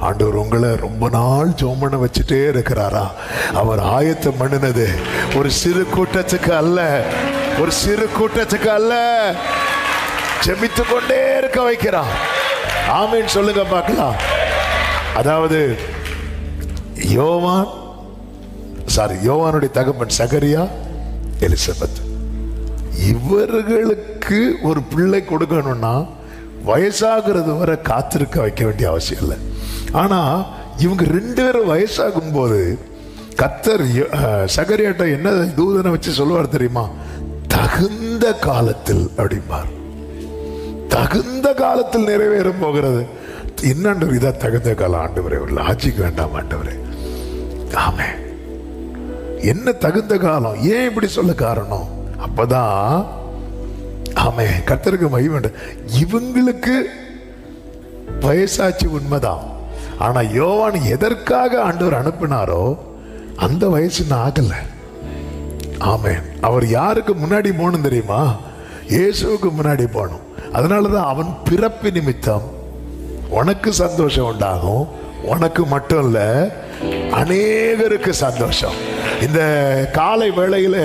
[SPEAKER 2] ஆண்டவர் உங்களை ரொம்ப நாள் ஜோமன வச்சுட்டே இருக்கிறாரா? அவர் ஆயத்தம் பண்ணினது ஒரு சிறு கூட்டத்துக்கு அல்ல, ஜெபித்து கொண்டே இருக்க வைக்கிறார். ஆமென் சொல்லுங்க பார்க்கலாம். அதாவது யோவானுடைய தகப்பன் சகரியா, எலிசபெத், இவர்களுக்கு ஒரு பிள்ளை கொடுக்கணும்னா வயசாகிறது வரை காத்திருக்க வைக்க வேண்டிய அவசியம் இல்லை. ஆனா இவங்க 2 பேரும் வயசாகும் போது கர்த்தர் சகரியாட்ட என்ன தூதனை வச்சு சொல்லுவார் தெரியுமா? தகுந்த காலத்தில் அப்படிம்பார். தகுந்த காலத்தில் நிறைவேறும் போகிறது. என்னண்டு இதா தகுந்த காலம்? ஆண்டவரே, ஒரு லாஜிக் வேண்டாம் ஆண்டவரே. ஆமே. என்ன தகுந்த காலம்? ஏன் இப்படி சொல்ல காரணம்? அப்பதான் ஆமே கர்த்தருக்கு மகிமை. இவங்களுக்கு வயசாச்சு உண்மைதான். ஆனா யோவான் எதற்காக ஆண்டவர் அனுப்பினாரோ அந்த வயசு ஆகல. ஆமென். அவர் யாருக்கு முன்னாடி போகணும் தெரியுமா? இயேசுவுக்கு முன்னாடி போகணும். அதனாலதான் அவன் பிறப்பு நிமித்தம் உனக்கு சந்தோஷம் உண்டாகும். உனக்கு மட்டும் இல்ல, அநேகருக்கு சந்தோஷம். இந்த காலை வேளையில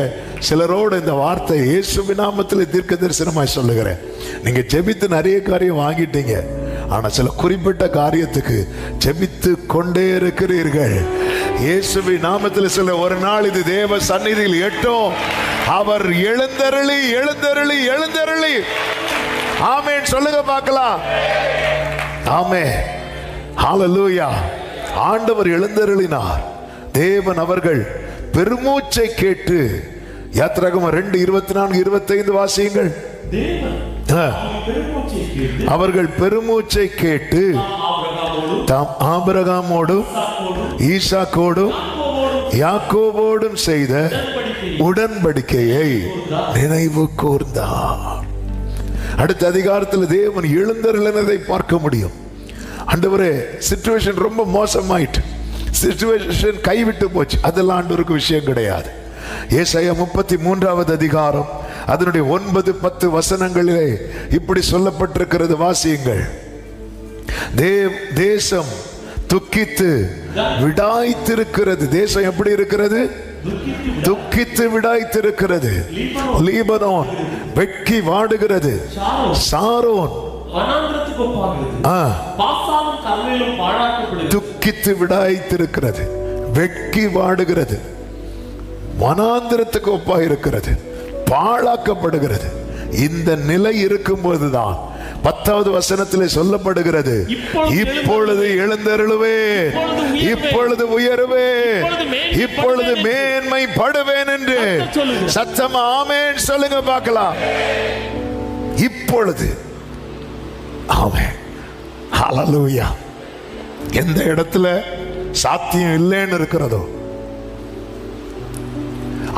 [SPEAKER 2] சிலரோடு இந்த வார்த்தை இயேசுவின் நாமத்தில் தீர்க்க தரிசனமாய் சொல்லுகிறேன். நீங்க ஜெபித்து நிறைய காரியம் வாங்கிட்டீங்க. ஆனா சில குறிப்பிட்ட காரியத்துக்கு ஜெபித்து கொண்டே இருக்கிறீர்கள். இயேசுவின் நாமத்தில் சில ஒரு நாள் இது தேவ சந்நிதியில் எட்டும். அவர் எழுந்தருளி எழுந்தருளி எழுந்தருளி ஆமென் சொல்லுங்க பார்க்கலாம். ஆமென். ஹல்லேலூயா. ஆண்டவர் எழுந்தருளினார். தேவன் அவர்கள் பெருமூச்சை கேட்டு, யாத்திராகமம் 2:24-25 வாசியுங்கள். அவர்கள் பெருமூச்சை கேட்டு தாம் ஆபிரகாமோடும் ஈசாக்கோடும் யாக்கோபோடும் செய்த உடன்படிக்கையை நினைவு கூர்ந்தார். அடுத்த அதிகாரத்தில் தேவன் எழுந்தருளினதை பார்க்க முடியும். ஆண்டவரே, சிச்சுவேஷன் ரொம்ப மோசமாயிட்டு, சிச்சுவேஷன் கைவிட்டு போச்சு, அதெல்லாம் ஆண்டவருக்கு விஷயம் கிடையாது. ஏசாயா 33வது அதிகாரம் அதனுடைய 9-10 வசனங்களிலே இப்படி சொல்லப்பட்டிருக்கிறது. வாசியுங்கள். தேசம் துக்கித்து விடாய்த்திருக்கிறது. தேசம் எப்படி இருக்கிறது? துக்கித்து விடாய்த்திருக்கிறது. லீபனோன் வெட்கி வாடுகிறது. சாரோன் துக்கித்து விடாய்த்திருக்கிறது, வெட்கி வாடுகிறது, வனாந்திரத்துக்கு ஒப்பா இருக்கிறது, பாழாக்கப்படுகிறது. இந்த நிலை இருக்கும்போதுதான் 10வது வசனத்திலே சொல்லப்படுகிறது, இப்பொழுது எழுந்தருளுவே, இப்பொழுது உயருவே, இப்பொழுது மேன்மைப்படுவேன் என்று சத்தமா ஆமென் சொல்லுங்க பார்க்கலாம். இப்பொழுது ஆமென். ஹல்லேலூயா. எந்த இடத்துல சாத்தியம் இல்லைன்னு இருக்கிறதோ,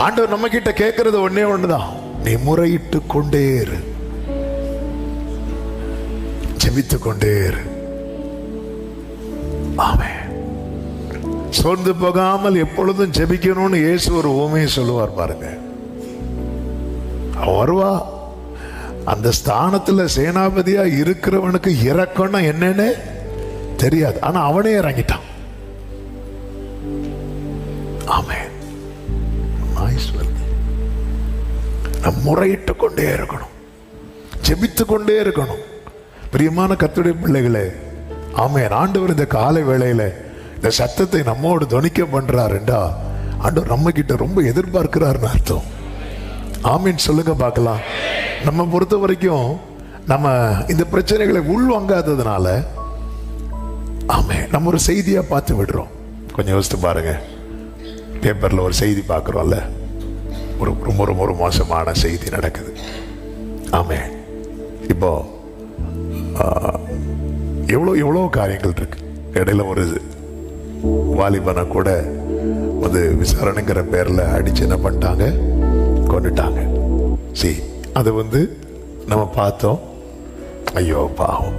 [SPEAKER 2] ஆண்டவர் நம்ம கிட்ட கேட்கறது ஒன்னே ஒண்ணுதான், நீ முறையிட்டு கொண்டே இரு, ஜெபித்து கொண்டே இரு. ஆமென். சோர்ந்து போகாமல் எப்பொழுதும் ஜெபிக்கணும்னு இயேசு ஒரு உவமையை சொல்லுவார் பாருங்க. வருவா அந்த ஸ்தானத்துல சேனாபதியா இருக்கிறவனுக்கு இறக்கம்னா என்னன்னு தெரியாது, ஆனா அவனே இறங்கிட்டான். ஆமென். முறையிட்டு கொண்டே இருக்கணும், ஜெபித்து கொண்டே இருக்கணும். பிரியமான கர்த்தருடைய பிள்ளைகளே, ஆமென். ஆண்டவர் இந்த காலை வேளையில இந்த சத்தத்தை நம்மோடு துணிக்க பண்றாருண்டா ஆண்டவர் நம்ம கிட்ட ரொம்ப எதிர்பார்க்கிறாருன்னு அர்த்தம். ஆமென் சொல்லுங்க பார்க்கலாம். நம்ம பொறுத்த வரைக்கும் நம்ம இந்த பிரச்சனைகளை உள்வாங்காததுனால ஆமென் நம்ம ஒரு செய்தியா பார்த்து விடுறோம். கொஞ்சம் யோசித்து பாருங்க. பேப்பர்ல ஒரு செய்தி பார்க்குறோம்ல, ஒரு ரொம்ப ரொம்ப ஒரு மோசமான செய்தி நடக்குது. ஆமென். இப்போ எவ்வளோ காரியங்கள் இருக்கு. இடையில ஒரு வாலிபனை கூட வந்து விசாரணைங்கிற பேர்ல அடிச்சு என்ன பண்ணிட்டாங்க, கொண்டுட்டாங்க. சரி, அது வந்து நம்ம பார்த்தோம், ஐயோ பாவம்,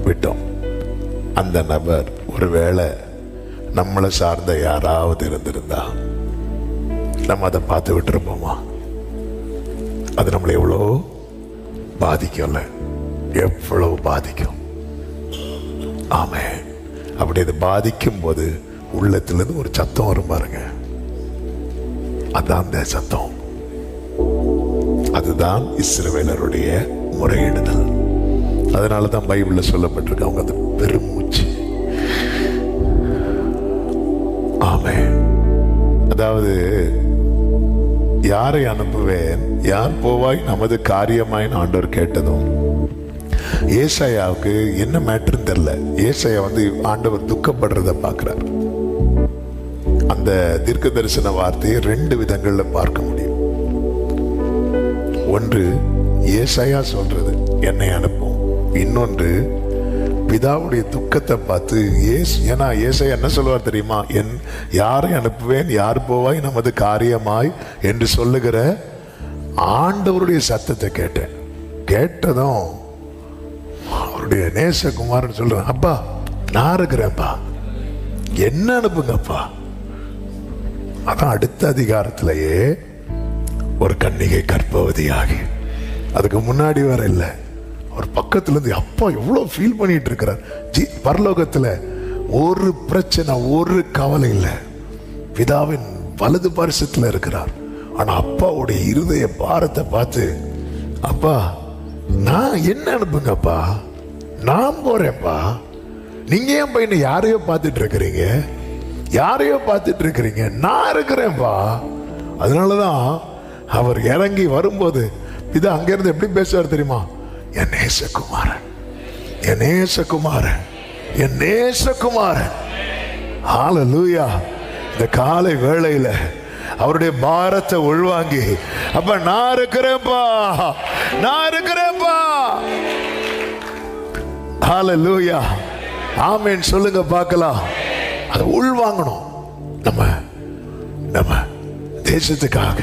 [SPEAKER 2] விட்டோம். அந்த நபர் ஒருவேளை நம்மளை சார்ந்த யாராவது இருந்திருந்தா நம்ம அதை பார்த்து விட்டுருப்போமா? அது நம்மளை எவ்வளோ பாதிக்கும்ல, எவ்வளவு பாதிக்கும். ஆமென். அப்படி அது பாதிக்கும் போது உள்ளத்திலிருந்து ஒரு சத்தம் வரும் பாருங்க, அதான் அந்த சத்தம். அதுதான் இஸ்ரவேலருடைய முறையிடுதல். அதனாலதான் பைபிள்ல சொல்லப்பட்டிருக்கு, அவங்க அந்த பெருமூச்சு. ஆமென். அதாவது யாரை அனுப்புவேன், யார் போவாய், நமது காரியமாய் ஆண்டவர் கேட்டதும் ஏசாயாவுக்கு என்ன மேட்டர்னு தெரியல. ஏசாயா வந்து ஆண்டவர் துக்கப்படுறத பார்க்கிறார். அந்த தீர்க்க தரிசன வார்த்தையை 2 விதங்கள்ல பார்க்க முடியும். ஒன்று ஏசாயா சொல்றது, என்னை அனுப்பும். இன்னொன்று பிதாவுடைய துக்கத்தை பார்த்து ஏன்னா ஏசாயா என்ன சொல்லுவார் தெரியுமா? யாரை அனுப்புவேன், யார் போவாய் நமது காரியமாய் என்று சொல்லுகிற ஆண்டவருடைய சத்தத்தை கேட்டதும் அவருடைய நேசகுமாரன் சொல்றேன், அப்பா நான் இருக்கிறேன்ப்பா, என்ன அனுப்புங்கப்பா. அதான் அடுத்த அதிகாரத்திலேயே ஒரு கன்னிகை கர்ப்பவதியாகி, அதுக்கு முன்னாடி வர இல்லை, ஒரு பக்கத்துல இருந்து அப்பா எவ்வளவு ஃபீல் பண்ணிட்டு இருக்கிறார். பரலோகத்துல ஒரு பிரச்சனை, ஒரு கவலை இல்லை. பிதாவின் வலது பரிசத்துல இருக்கிறார். ஆனா அப்பாவுடைய இருதய பாரத்தை பார்த்து, அப்பா நான் என்ன அனுப்புங்கப்பா, நான் போறேன்ப்பா, நீங்க ஏன் பையனை யாரையோ பார்த்துட்டு இருக்கிறீங்க, யாரையோ பார்த்துட்டு இருக்கிறீங்க, நான் இருக்கிறேன்ப்பா. அதனாலதான் அவர் இறங்கி வரும்போது பிதா அங்கிருந்து எப்படி பேசுவார் தெரியுமா? என் நேசகுமாரன், என் நேசகுமாரன், என் நேசகுமாரன். ஹல்லேலூயா. இந்த காலை வேளையில அவருடைய பாரத்தை உள்வாங்கி, அப்ப நான் இருக்கிறேன்ப்பா, நான் இருக்கிறேன்ப்பா. ஹல்லேலூயா. ஆமென் சொல்லுங்க பார்க்கலாம். அதை உள்வாங்கணும். நம்ம தேசத்துக்காக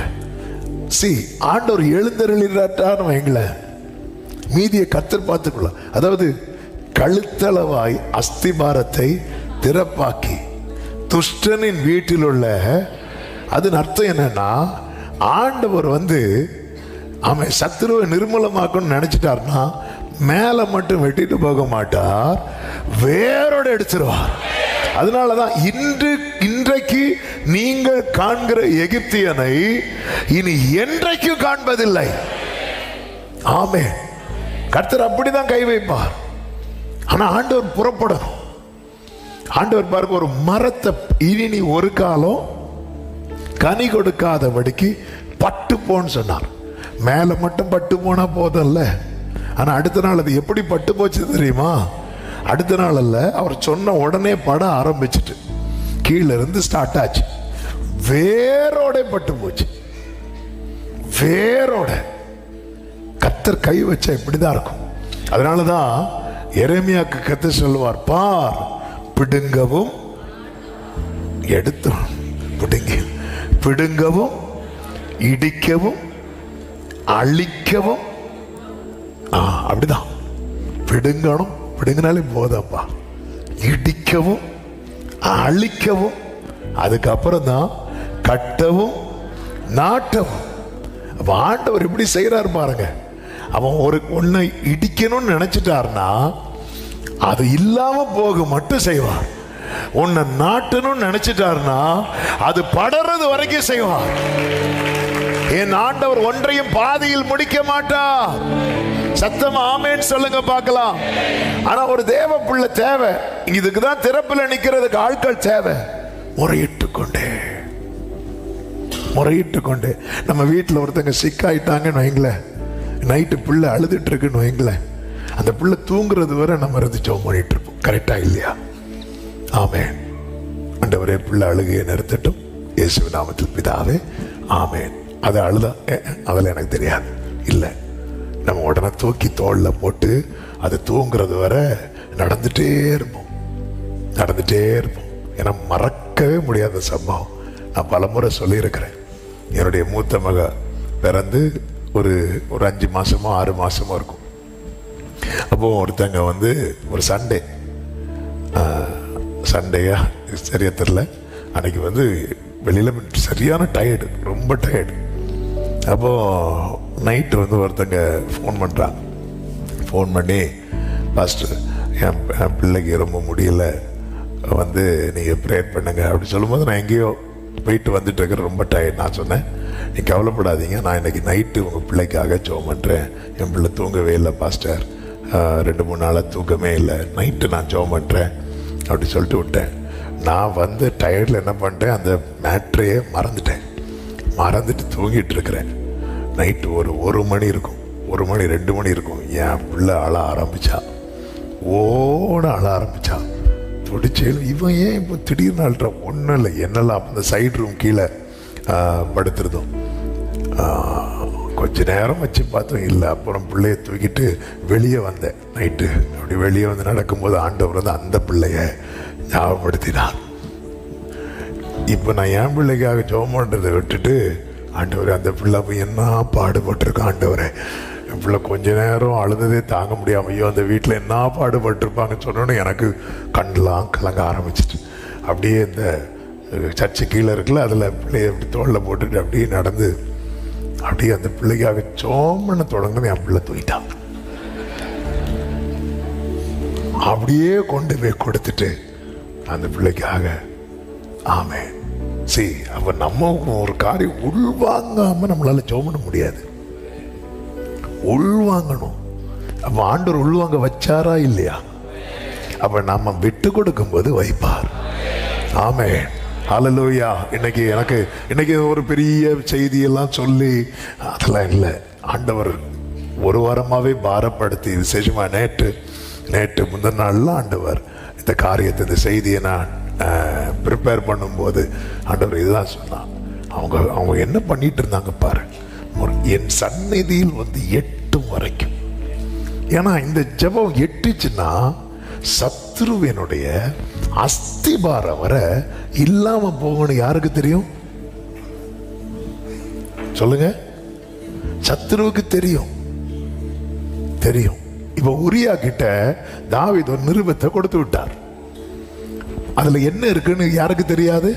[SPEAKER 2] ஆண்டவர் எழுந்தருளிட்டான்னு வைங்களேன், மீதியை கர்த்தர் பார்த்துக்கொள்ள. அதாவது கழுத்தளவாய் அஸ்திபாரத்தை திறப்பாக்கி துஷ்டனின் வீட்டில் உள்ள, அதன் அர்த்தம் என்னன்னா, ஆண்டவர் அவன் சத்துருவை நிர்மூலமாக்கணும்னு நினைச்சிட்டார்னா மேல மட்டும் வெட்டிட்டு போக மாட்டார், வேரோட எடுத்துருவார். அதனாலதான் இன்றைக்கு நீங்கள் காண்கிற எகிப்தியனை இனி என்றைக்கும் காண்பதில்லை. ஆமென். கர்த்தர் அப்படிதான் கை வைப்பார். ஆனா ஆண்டவர் புறப்படணும். ஆண்டவர் பாருங்க, ஒரு மரத்தை இனி ஒரு காலம் கனி கொடுக்காதபடிக்கு பட்டு போன்னு சொன்னார். மேல மட்டும் பட்டு போனா போதல்ல. ஆனா அடுத்த நாள் அது எப்படி பட்டு போச்சு தெரியுமா? அடுத்த நாள் அல்ல, அவர் சொன்ன உடனே பட ஆரம்பிச்சுட்டு கீழே இருந்து ஸ்டார்ட் ஆச்சு, வேரோட பட்டு போச்சு. வேரோட கர்த்தர் கை வச்சா இப்படிதான் இருக்கும். அதனாலதான் எரேமியாக்கு கர்த்தர் சொல்லுவார், பார் பிடுங்கவும் எடுத்து பிடுங்கவும் இடிக்கவும் அழிக்கவும். அப்படிதான் பிடுங்கணும், பிடுங்கினாலே போதப்பா. இடிக்கவும் அழிக்கவும், அதுக்கப்புறம் தான் கட்டவும் நாட்டவும். அப்ப ஆண்டவர் எப்படி செய்யறாரு பாருங்க. அவன் ஒன்னை இடிக்கணும்னு நினைச்சிட்டார்னா அது இல்லாம போக மட்டும் செய்வார். உன்னை நாட்டணும்னு நினைச்சிட்டார்னா அது படறது வரைக்கும் செய்வார். என் ஆண்டவர் ஒன்றையும் பாதியில் முடிக்க மாட்டார். சத்தமா ஆமென் சொல்லுங்க பார்க்கலாம். ஆனா ஒரு தேவ பிள்ளை தேவை. இதுக்குதான் திறப்புல நிக்கிறதுக்கு ஆட்கள் தேவை. முறையிட்டு கொண்டு நம்ம வீட்டில் ஒருத்தங்க சிக்காயிட்டாங்கன்னு வைங்களேன், நைட்டு பிள்ளை அழுதுட்டு இருக்குன்னு வைங்களேன், அந்த பிள்ளை தூங்குறது வரை நம்ம இருந்து ஜெபம் பண்ணிட்டு இருப்போம். கரெக்டா இல்லையா? ஆமென். ஆண்டவரே பிள்ளை அழுகையை நிறுத்தட்டும் இயேசுவின் நாமத்தில் பிதாவே ஆமென். அதை அழுதா அதில் எனக்கு தெரியாது இல்லை, நம்ம உடனே தூக்கி தோல்ல போட்டு அது தூங்குறது வரை நடந்துட்டே இருப்போம். ஏன்னா மறக்கவே முடியாத சம்பவம். நான் பலமுறை சொல்லியிருக்கிறேன். என்னுடைய மூத்த மக பிறந்து ஒரு 5 மாசமோ 6 மாசமோ இருக்கும். அப்போ ஒருத்தங்க ஒரு சண்டேயா சரியா தெரியல, அன்னைக்கு வெளியில சரியான டயர்டு, ரொம்ப டயர்டு. அப்போ நைட்டு ஒருத்தங்க ஃபோன் பண்றாங்க. ஃபோன் பண்ணி, பாஸ்டர் என் பிள்ளைக்கு ரொம்ப முடியல, நீங்க ப்ரேயர் பண்ணுங்க அப்படி சொல்லும்போது, நான் எங்கேயோ போயிட்டு வந்துட்டு இருக்கிற, ரொம்ப டயர்ட். நான் சொன்னேன், நீ கவலைப்படாதீங்க, நான் இன்னைக்கு நைட்டு உங்கள் பிள்ளைக்காக ஜெபம் பண்ணுறேன். என் பிள்ளை தூங்கவே இல்லை பாஸ்டர், 2-3 நாளாக தூக்கமே இல்லை, நைட்டு நான் ஜெபம் பண்ணுறேன் அப்படி சொல்லிட்டு விட்டேன். நான் டயர்டில் என்ன பண்ணிட்டேன், அந்த மேட்ரையே மறந்துட்டு தூங்கிட்டு இருக்கிறேன். நைட்டு ஒரு 1 மணி இருக்கும், 1 மணி 2 மணி இருக்கும். என் பிள்ளை அழ ஆரம்பிச்சா, துடிச்சேன். இவன் ஏன் இப்போ திடீர்னு அழுறான்? ஒன்றும் இல்லை, என்னெல்லாம் அந்த சைடு ரூம் கீழே படுத்துருந்தோம், கொஞ்ச நேரம் வச்சு பார்த்தோம், இல்லை. அப்புறம் பிள்ளைய தூக்கிட்டு வெளியே வந்தேன். நைட்டு அப்படி வெளியே வந்து நடக்கும்போது ஆண்டவர் வந்து அந்த பிள்ளைய ஞாபகப்படுத்தினார். இப்போ நான் என் பிள்ளைக்காக ஜெபம் பண்ணுறதை விட்டுட்டு, ஆண்டவரே அந்த பிள்ளை போய் என்ன பாடுபட்டிருக்கான் ஆண்டவரே, என் பிள்ளை கொஞ்ச நேரம் அழுததே தாங்க முடியாமல், ஐயோ அந்த வீட்டில் என்ன பாடுபட்டிருப்பாங்கன்னு சொன்னோன்னு எனக்கு கண்ணெலாம் கலங்க ஆரம்பிச்சிட்டு, அப்படியே இந்த சர்ச்சு கீழே இருக்குல்ல, அதில் பிள்ளைய அப்படி தோளில் போட்டுட்டு அப்படியே நடந்து அப்படியே அந்த பிள்ளைக்காக சோமனை தொடங்கினது. என் பிள்ளை தூக்கிட்டான். அப்படியே கொண்டு போய் கொடுத்துட்டு அந்த பிள்ளைக்காக. ஆமென். சரி, அப்ப நம்ம ஒரு காரியம் உள்வாங்காம நம்மளால ஜெபம் பண்ண முடியாது. உள்வாங்கணும். அப்ப ஆண்டவர் உள்வாங்க வச்சாரா இல்லையா? அப்ப நம்ம விட்டு கொடுக்கும் போது வைப்பார். ஆமென். ஹல்லேலூயா. இன்னைக்கு ஒரு பெரிய செய்தியெல்லாம் சொல்லி அதெல்லாம் இல்லை. ஆண்டவர் ஒரு வாரமாவே பாரப்படுத்தி, விசேஷமா நேற்று முந்தின நாள்ல ஆண்டவர் இந்த காரியத்தை, இந்த செய்தியை நான் ப்ரிப்பேர் பண்ணும்போது ஆண்டவர் இதுதான் சொன்னான். அவங்க என்ன பண்ணிட்டு இருந்தாங்க பாரு, என் சந்நிதியில் வந்து எட்டும் வரைக்கும். ஏன்னா இந்த ஜெபம் எட்டுச்சுன்னா சத்ருவினுடைய அஸ்திபாரம் வர இல்லாம போகணும். யாருக்கு தெரியும்? சொல்லுங்க. சத்ருவுக்கு தெரியும். இப்ப உரியா கிட்ட தாவீது ஒரு நிருபத்தை கொடுத்து விட்டார். அதுல என்ன இருக்குன்னு யாருக்கு தெரியாது?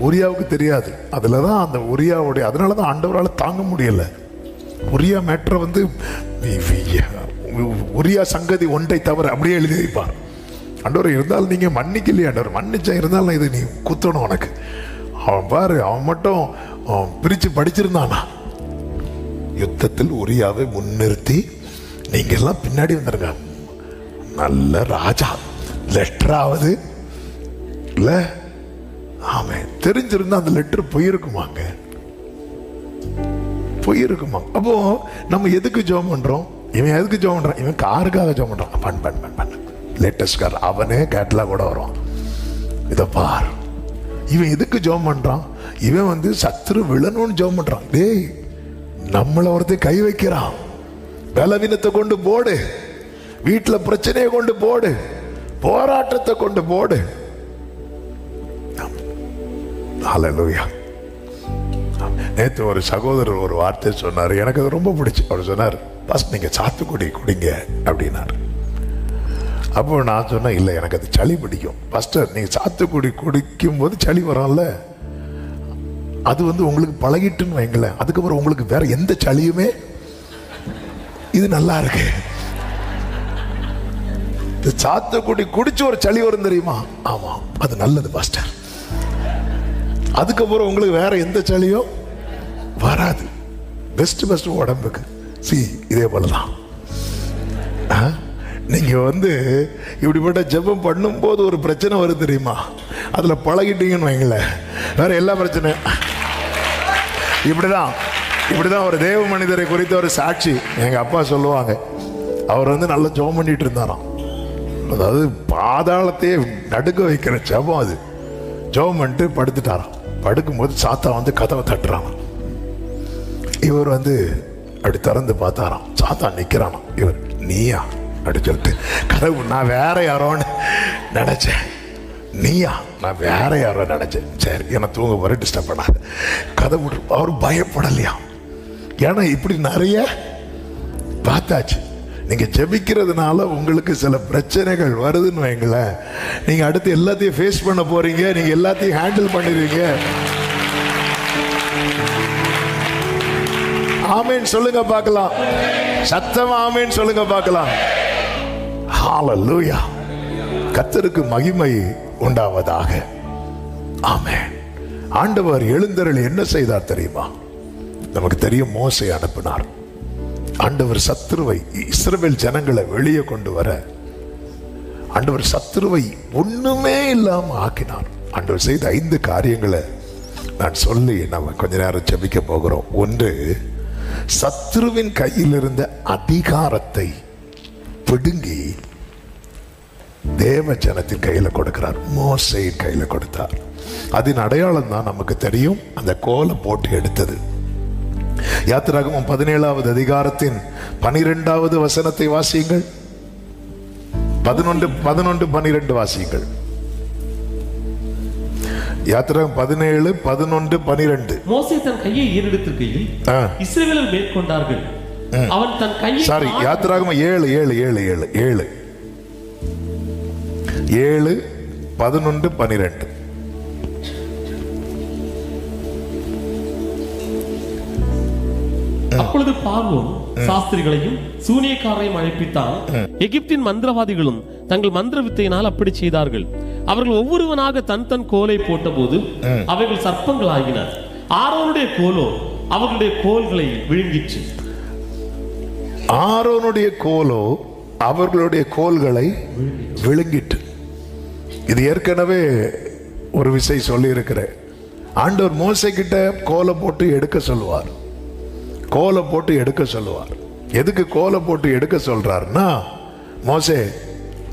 [SPEAKER 2] உரியாவுக்கு தெரியாது. அதுலதான் அந்த உரியாவுடைய, அதனாலதான் ஆண்டவரால் தாங்க முடியல. உரியா மேட்ரை வந்து உரியா சங்கதி ஒன்றை தவிர அப்படியே எழுதி வைப்பார். ஆண்டவர் இருந்தாலும் நீங்க மன்னிக்கலையே, ஆண்டவர் மன்னிச்சா இருந்தாலும் இது நீ குத்தணும் உனக்கு. அவன் பாரு, அவன் மட்டும் பிரிச்சு படிச்சிருந்தானா? யுத்தத்தில் உரியாவை முன்னிறுத்தி நீங்க எல்லாம் பின்னாடி வந்துருங்க, நல்ல ராஜா லெட்டராவது இல்ல. ஆமே, தெரிஞ்சிருந்தா அந்த லெட்டர் போயிருக்குமாங்க. அப்போ நம்ம எதுக்கு ஜெபம் பண்றோம்? இவன் எதுக்கு ஜெபம் பண்றான்? இவன் காருக்காக ஜெபம் பண்றான். பண்ண லேட்டஸ்ட் கார், அவனே கேட்லாக் கூட வரும். இதை பார், இவன் எதுக்கு ஜெபம் பண்றான்? இவன் வந்து சத்துரு விழணும்னு ஜெபம் பண்றான். டேய், நம்மள ஒருத்தர் கை வைக்கிறான். பலவீனத்தை கொண்டு போடு, வீட்டுல பிரச்சனையை கொண்டு போடு, போராட்டத்தை கொண்டு போடு. ஹல்லேலூயா. நேற்று ஒரு சகோதரர் ஒரு வார்த்தை சொன்னார், எனக்கு அது ரொம்ப பிடிச்சி. அவர் சொன்னார், ஃபர்ஸ்ட் நீங்க சாத்துக்குடி குடிங்க அப்படின்னாரு. அப்போ நான் சொன்னேன், இல்லை எனக்கு அது சளி பிடிக்கும். ஃபர்ஸ்ட் நீங்க சாத்துக்குடி குடிக்கும் போது சளி வரும்ல, அது வந்து உங்களுக்கு பழகிட்டுன்னு வைங்களேன், அதுக்கப்புறம் உங்களுக்கு வேற எந்த சளியுமே இது நல்லா இருக்கு. சாத்துக்குடி குடிச்சு ஒரு சளி வரும் தெரியுமா? ஆமா, அது நல்லது பாஸ்டர். அதுக்கப்புறம் உங்களுக்கு வேற எந்த சளியும் வராது. பெஸ்ட் உடம்புக்கு. இதே போலதான் நீங்க வந்து இப்படிப்பட்ட ஜெபம் பண்ணும் போது ஒரு பிரச்சனை வரும் தெரியுமா? அதுல பழகிட்டீங்கன்னு வைங்களேன், வேற எல்லா பிரச்சனையும். இப்படிதான் ஒரு தேவ மனிதரை குறித்த ஒரு சாட்சி எங்க அப்பா சொல்லுவாங்க. அவர் வந்து நல்லா ஜெபம் பண்ணிட்டு இருந்தாராம். அதாவது பாதாளத்தையே நடுக்க வைக்கிற ஜெபம் அது. ஜெபம் பண்ணிட்டு படுத்துட்டாராம். படுக்கும்போது சாத்தா வந்து கதவை தட்டுறான். இவர் வந்து அப்படி திறந்து பார்த்தாராம். சாத்தா நிக்கிறானாம். இவர், நீயா அப்படி சொல்லிட்டு, கதவு நான் வேற யாரோன்னு நினைச்சேன். நீயா? நான் வேற யாரோ நினைச்சேன். சரி, என்ன தூங்க போற, டிஸ்டர்ப் பண்ணாது. கதவு. அவர் பயப்படலையா? ஏன்னா இப்படி நிறைய பார்த்தாச்சு. நீங்க ஜெபிக்கிறதுனால உங்களுக்கு சில பிரச்சனைகள் வருதுன்னு வைங்களேன், நீங்க அடுத்து எல்லாத்தையும் ஃபேஸ் பண்ண போறீங்க, நீங்க எல்லாத்தையும் ஹேண்டில் பண்ணிடுவீங்க. ஆமென் சொல்லுங்க பார்க்கலாம். சத்தமா ஆமென் சொல்லுங்க பார்க்கலாம். ஹல்லேலூயா. கர்த்தருக்கு மகிமை உண்டாவதாக. ஆமென். ஆண்டவர் எழுந்தருளி என்ன செய்தார் தெரியுமா? நமக்கு தெரியும், மோசே அனுப்பினார். ஆண்டவர் சத்துருவை, இஸ்ரவேல் ஜனங்களை வெளியே கொண்டு வர ஆண்டவர் சத்துருவை ஒண்ணுமே இல்லாம ஆக்கினார். ஆண்டவர் செய்த 5 காரியங்களை நான் சொல்லி நம்ம கொஞ்ச நேரம் ஜெபிக்க போகிறோம். ஒன்று, சத்துருவின் கையில் இருந்த அதிகாரத்தை பிடுங்கி தேவ ஜனத்தின் கையில கொடுக்கிறார். மோசேயின் கையில கொடுத்தார். அதன் அடையாளம் தான் நமக்கு தெரியும், அந்த கோலை போட்டு எடுத்தது. யாத்திராகமம் 17வது அதிகாரத்தின் 12வது வசனத்தை வாசியுங்கள். 11-12 வாசியுங்கள். யாத்திராகமம் 17:11-12.
[SPEAKER 3] மோசே தன் கையை ஏறெடுத்திருக்கையில் இஸ்ரவேலர் மேற்கொண்டார்கள். அவன் தன் கையை
[SPEAKER 2] யாத்திராகமம் 7:11-12.
[SPEAKER 3] அப்பொழுது பார்வோன் சாஸ்திரிகளையும் சூனியக்காரரையும் அழைப்பித்தான். எகிப்தின் மந்திரவாதிகளும் தங்கள் மந்திர வித்தையினால் அப்படி செய்தார்கள். அவர்கள் ஒவ்வொருவனாக தன் தன் கோலை போட்ட போது அவைகள் சர்ப்பங்கள் ஆகின. ஆரோனுடைய கோலோ அவர்களுடைய கோல்களை விழுங்கிற்று.
[SPEAKER 2] ஆரோனுடைய கோலோ அவர்களுடைய கோல்களை விழுங்கிட்டு. இது ஏற்கனவே ஒரு விஷயம் சொல்லி இருக்கிறேன். ஆண்டவர் மோசே கிட்ட கோலை போட்டு எடுக்க சொல்லுவார். கோலை போட்டு எடுக்க சொல்லுவார். எதுக்கு கோலை போட்டு எடுக்க சொல்றாருன்னா,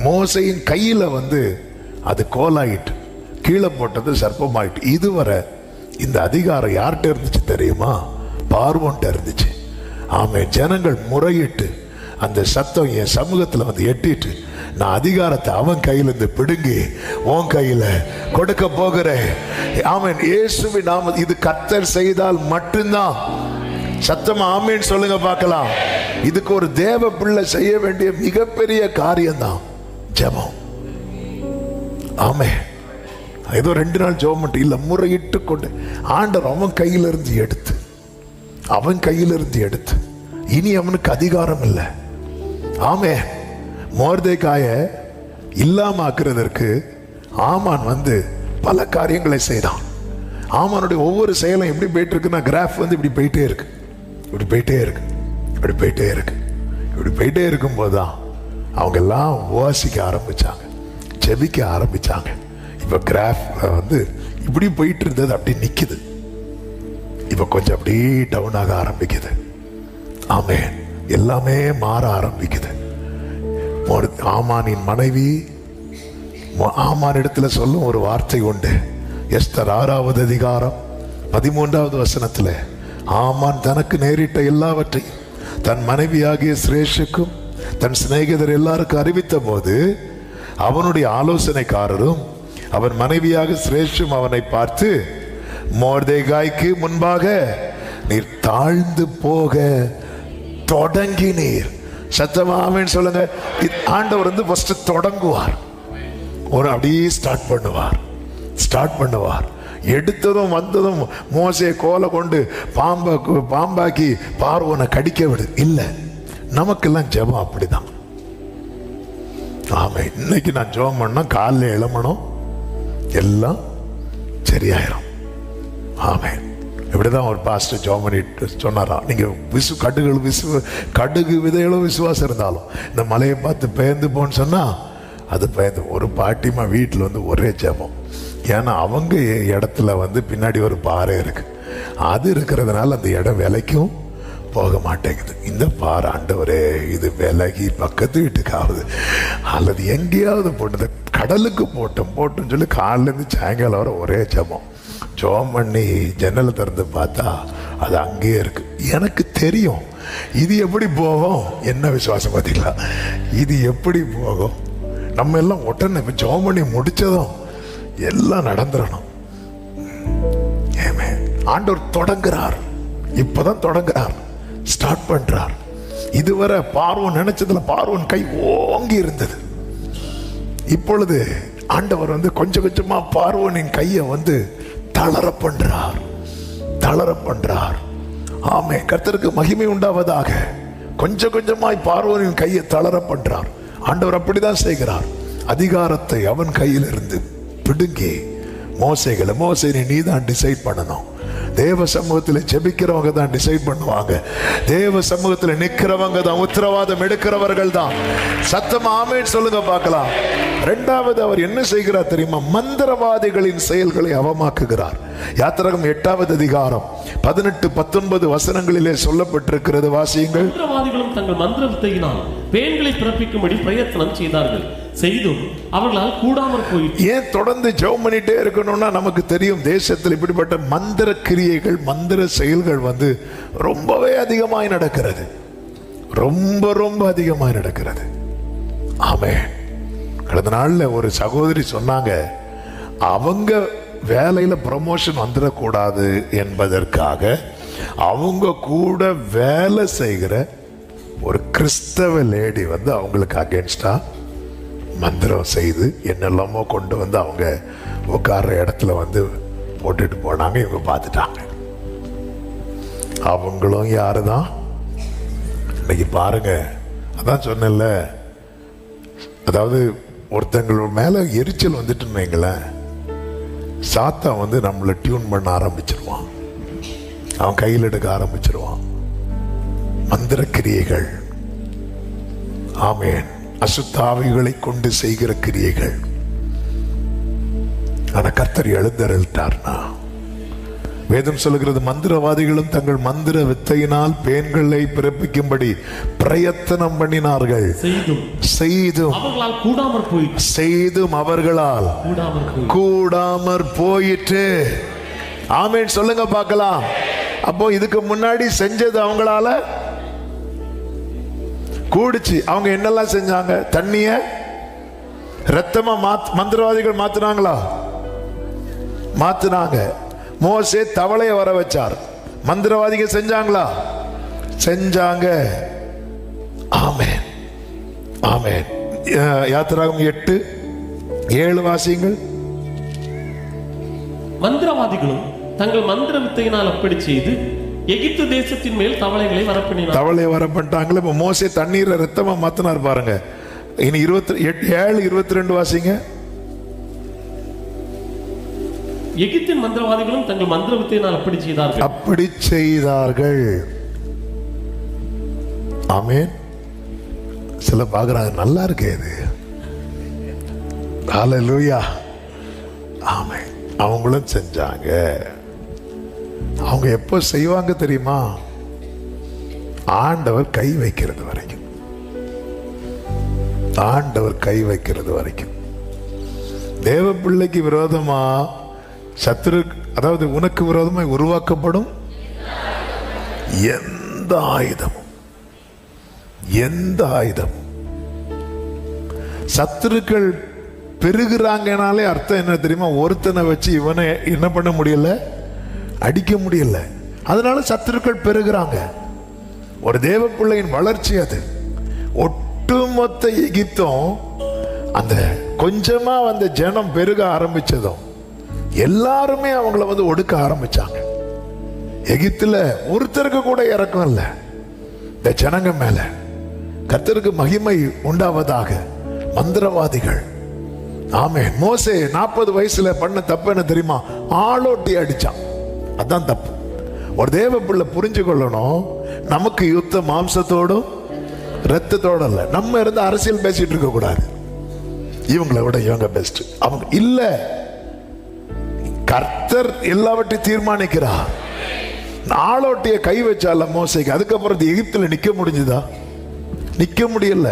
[SPEAKER 2] மோசையின் கையில அது கோலாயிட்டு, கீழே போட்டது சர்ப்பமாயிட்டு. இதுவரை இந்த அதிகாரம் யார்கிட்ட இருந்துச்சு தெரியுமா? பார்வோன்ட்ட இருந்துச்சு. ஆமே, ஜனங்கள் முறையிட்டு அந்த சத்தம் என் சமூகத்தில் எட்டிட்டு, நான் அதிகாரத்தை அவன் கையிலிருந்து பிடுங்கி உன் கையில கொடுக்க போகிறேன். ஆமென். இயேசுவின் நாமத்தில் இது கர்த்தர் செய்தால் மட்டும்தான். சத்தமா ஆமென் சொல்லுங்க பார்க்கலாம். இதுக்கு ஒரு தேவ பிள்ளை செய்ய வேண்டிய மிகப்பெரிய காரியம் தான் ஜெபம். ஆமே, ஏதோ 2 நாள் ஜெபம் மட்டும் இல்ல, முறையிட்டு கொண்டு ஆண்டவர் அவன் கையிலிருந்து எடுத்து இனி அவனுக்கு அதிகாரம் இல்லை. ஆமே, மோர்தேகாய இல்லாம ஆக்குறதற்கு ஆமான் பல காரியங்களை செய்தான். ஆமானுடைய ஒவ்வொரு செயலும் எப்படி போயிட்டு இருக்குன்னா, கிராஃப் இப்படி போயிட்டே இருக்கும்போதுதான் அவங்க எல்லாம் வாசிக்க ஆரம்பிச்சாங்க, ஜெபிக்க ஆரம்பிச்சாங்க. இப்ப கிராஃப் இப்படி போயிட்டு இருந்தது அப்படி நிக்குது. இப்ப கொஞ்சம் அப்படி டவுன் ஆக ஆரம்பிக்குது. ஆமே, எல்லாமே மாற ஆரம்பிக்குது. ஆமானின் மனைவி ஆமான் இடத்துல சொல்லும் ஒரு வார்த்தை உண்டு. எஸ்தர் 6வது அதிகாரம் 13வது வசனத்துல, ஆமான் தனக்கு நேரிட்ட எல்லாவற்றையும் தன் மனைவியாகிய சிரேஷுக்கும் தன் சிநேகிதர் எல்லாருக்கும் அறிவித்த போது, அவனுடைய ஆலோசனைக்காரரும் அவன் மனைவியாக சிரேஷும் அவனை பார்த்து, மோர்தேகாய்க்கு முன்பாக நீர் தாழ்ந்து போக தொடங்கினீர். சத்தமா ஆமென் சொல்லுங்க. ஆண்டவர் ஃபர்ஸ்ட் தொடங்குவார், ஒரு அப்படியே ஸ்டார்ட் பண்ணுவார். எடுத்ததும் வந்ததும் மோசே கோலை கொண்டு பாம்பாக்கி பார்வோனை கடிக்க விடு இல்ல. நமக்கெல்லாம் ஜெபம் அப்படிதான். ஆமே, இன்னைக்கு நான் ஜெபம் பண்ணா காலைல எழுமணும், எல்லாம் சரியாயிரும். ஆமே, இப்படிதான் ஒரு பாஸ்டர் ஜெபம் பண்ணிட்டு சொன்னாராம், நீங்க கடுகு விதைகளும் விசுவாசம் இருந்தாலும் இந்த மலையை பார்த்து பெயர்ந்து போன்னு சொன்னா அது பெயர்ந்து. ஒரு பாட்டிமா வீட்டில் ஒரே ஜெபம். ஏன்னா அவங்க இடத்துல பின்னாடி ஒரு பாறை இருக்கு, அது இருக்கிறதுனால அந்த இடம் விலைக்கும் போக மாட்டேங்குது. இந்த பாறை ஆண்டவரே இது விலகி பக்கத்து வீட்டுக்காவது அல்லது எங்கேயாவது போட்டு கடலுக்கு போட்டோம்னு சொல்லி காலிலேருந்து சாயங்காலம் வர ஒரே ஜெபம் பண்ணி ஜன்னலை திறந்து பார்த்தா அது அங்கேயே இருக்கு. எனக்கு தெரியும் இது எப்படி போகும். என்ன விசுவாசம் பார்த்தீங்களா? இது எப்படி போகும்? நம்ம எல்லாம் உடனே ஜெபம் பண்ணி முடிச்சதும் எல்லாம் நடந்துடணும். ஆண்டவர் தொடங்குறார், இப்பதான் தொடங்குறார், ஸ்டார்ட் பண்றார். இதுவரை பார்வோன் நினைச்சதுல பார்வோன் கை ஓங்கி இருந்தது. இப்பொழுது ஆண்டவர் கொஞ்சம் கொஞ்சமா பார்வோனின் கையை தளர பண்றார். ஆமே, கர்த்தருக்கு மகிமை உண்டாவதாக. கொஞ்சம் கொஞ்சமாய் பார்வோனின் கையை தளர பண்றார். ஆண்டவர் அப்படிதான் செய்கிறார். அதிகாரத்தை அவன் கையில் இருந்து பிடுங்கி மோசே நீ தான் டிசைட் பண்ணணும். தேவ சமூகத்தில் ஜெபிக்கிறவங்க தான் டிசைட் பண்ணுவாங்க. தேவ சமூகத்தில் நிற்கிறவங்க தான் உத்தரவாதம் எடுக்கிறவர்கள் தான். சத்தமா ஆமென் சொல்லுங்க பார்க்கலாம். இரண்டாவது அவர் என்ன செய்கிறார் தெரியுமா? மந்திரவாதிகளின் செயல்களை அவமாக்குகிறார். யாத்திராகமம் 8வது அதிகாரம் 18-19 வசனங்களிலே சொல்லப்பட்டிருக்கிறது, வாசியுங்கள்.
[SPEAKER 3] மந்திரவாதிகளும் தங்கள் மந்திர வித்தையினால் பேன்களை பிறப்பிக்கும்படி பிரயத்தனம் செய்தார்கள். செய்தும் அவர்களால் கூடாமற் போயிற்று.
[SPEAKER 2] ஏன் தொடர்ந்து ஜெபம் பண்ணிட்டே இருக்கணும்னா, நமக்கு தெரியும் தேசத்தில் இப்படிப்பட்ட மந்திர கிரியைகள், மந்திர செயல்கள் ரொம்பவே அதிகமாய் நடக்கிறது. ரொம்ப ரொம்ப அதிகமாய் நடக்கிறது. ஆமென். கடந்த நாள்ல ஒரு சகோதரி சொன்னாங்க, அவங்க வேலையில ப்ரமோஷன் வந்துடக்கூடாது என்பதற்காக அவங்க கூட வேலை செய்கிற ஒரு கிறிஸ்தவ லேடி அவங்களுக்கு அகேன்ஸ்டா மந்திரம் செய்து என்னெல்லாமோ கொண்டு அவங்க உட்கார்ற இடத்துல போட்டுட்டு போனாங்க. இவங்க பார்த்துட்டாங்க. அவங்களும் யாருதான் இன்னைக்கு பாருங்க. அதான் சொன்னேன்ல, அதாவது ஒருத்தங்களோட மேல எரிச்சல் வந்துட்டுன்னு வைங்களேன், சாத்தா நம்மளை டியூன் பண்ண ஆரம்பிச்சிருவான். அவன் கையில் எடுக்க ஆரம்பிச்சிருவான். மந்திர கிரியைகள், ஆமென், அசுத்தாவிகளை கொண்டு செய்கிற கிரியைகள். ஆனா கர்த்தர் எழுந்தருளிட்டார்னா, வேதம் சொல்லுகிறது, மந்திரவாதிகளும் தங்கள் மந்திர வித்தையினால் பேன்களை பிறப்பிக்கும்படி பிரயத்தனம் பண்ணினார்கள். செய்தும் அவர்களால் கூடாமற் போயிற்று. ஆமென் சொல்லுங்க பார்க்கலாம். அப்போ இதுக்கு முன்னாடி செஞ்சது அவங்களால கூடிச்சு. அவங்க என்னெல்லாம் செஞ்சாங்க? தண்ணிய ரத்தமா மந்திரவாதிகள் மாத்தினாங்களா? மாத்தினாங்க. மோசே தவளைய வர வச்சார். மந்திரவாதிகள் செஞ்சாங்களா? செஞ்சாங்க. ஆமென், ஆமென். யாத்திராகமம் 8:7 வாசியுங்கள்.
[SPEAKER 3] மந்திரவாதிகளும் தங்கள் மந்திர வித்தையினால் அப்படி செய்து எகிப்து தேசத்தின் மேல் தவளைகளை வரப்பண்ணினார்.
[SPEAKER 2] தவளை வரப்பட்டாங்களே. இப்ப மோசே தண்ணீரை ரத்தமா மாத்தினார் பாருங்க. இனி 7:22 வாசிங்க.
[SPEAKER 3] எகிப்தின் மந்திரவாதிகளும் தங்கள் மந்திர வித்தையினால் அப்படி செய்தார்கள்.
[SPEAKER 2] ஆமென். சில பாக்குறாங்க, நல்லா இருக்கே இது. ஹல்லேலூயா. ஆமென். அவங்களும் செஞ்சாங்க. அவங்க எப்போ செய்வாங்க தெரியுமா? ஆண்டவர் கை வைக்கிறது வரைக்கும். ஆண்டவர் கை வைக்கிறது வரைக்கும். தேவ பிள்ளைக்கு விரோதமா சத்துரு, அதாவது உனக்கு விரோதமாய் உருவாக்கப்படும் எந்த ஆயுதமும் சத்துருக்கள் பெருகுறாங்கனாலே அர்த்தம் என்ன தெரியுமா? ஒருத்தனை வச்சு இவனை என்ன பண்ண முடியல, அடிக்க முடியல. அதனால சத்துருக்கள் பெருகுறாங்க. ஒரு தேவ பிள்ளையின் வளர்ச்சி அது. ஒட்டுமொத்த எகிப்தும் அந்த கொஞ்சமா ஜனம் பெருக ஆரம்பிச்சதும் எல்லாருமே அவங்கள ஒடுக்க ஆரம்பிச்சாங்க. எகிப்துல ஒருத்தருக்கு கூட இறக்கம் இல்லை. இந்த ஜனங்க மேல கர்த்தருக்கு மகிமை உண்டாவதாக மந்திரவாதிகள். ஆமென். மோசே 40 வயசுல பண்ண தப்பு என்ன தெரியுமா? ஆளோட்டி அடிச்சான். அதான் தப்பு. ஒரு தேவ பிள்ளை புரிஞ்சு கொள்ளணும், நமக்கு யுத்த மாம்சத்தோடும் ரத்தத்தோட இல்ல. நம்ம இருந்து அரசியல் பேசிட்டு இருக்க கூடாது. இவங்களை விட இவங்க பெஸ்ட், அவங்க இல்ல. கர்த்தர் எல்லாவற்றையும் தீர்மானிக்கிறார். ஆளோட்டிய கை வச்சால மோசைக்கு, அதுக்கப்புறம் எகிப்துல நிக்க முடிஞ்சுதா? நிக்க முடியல.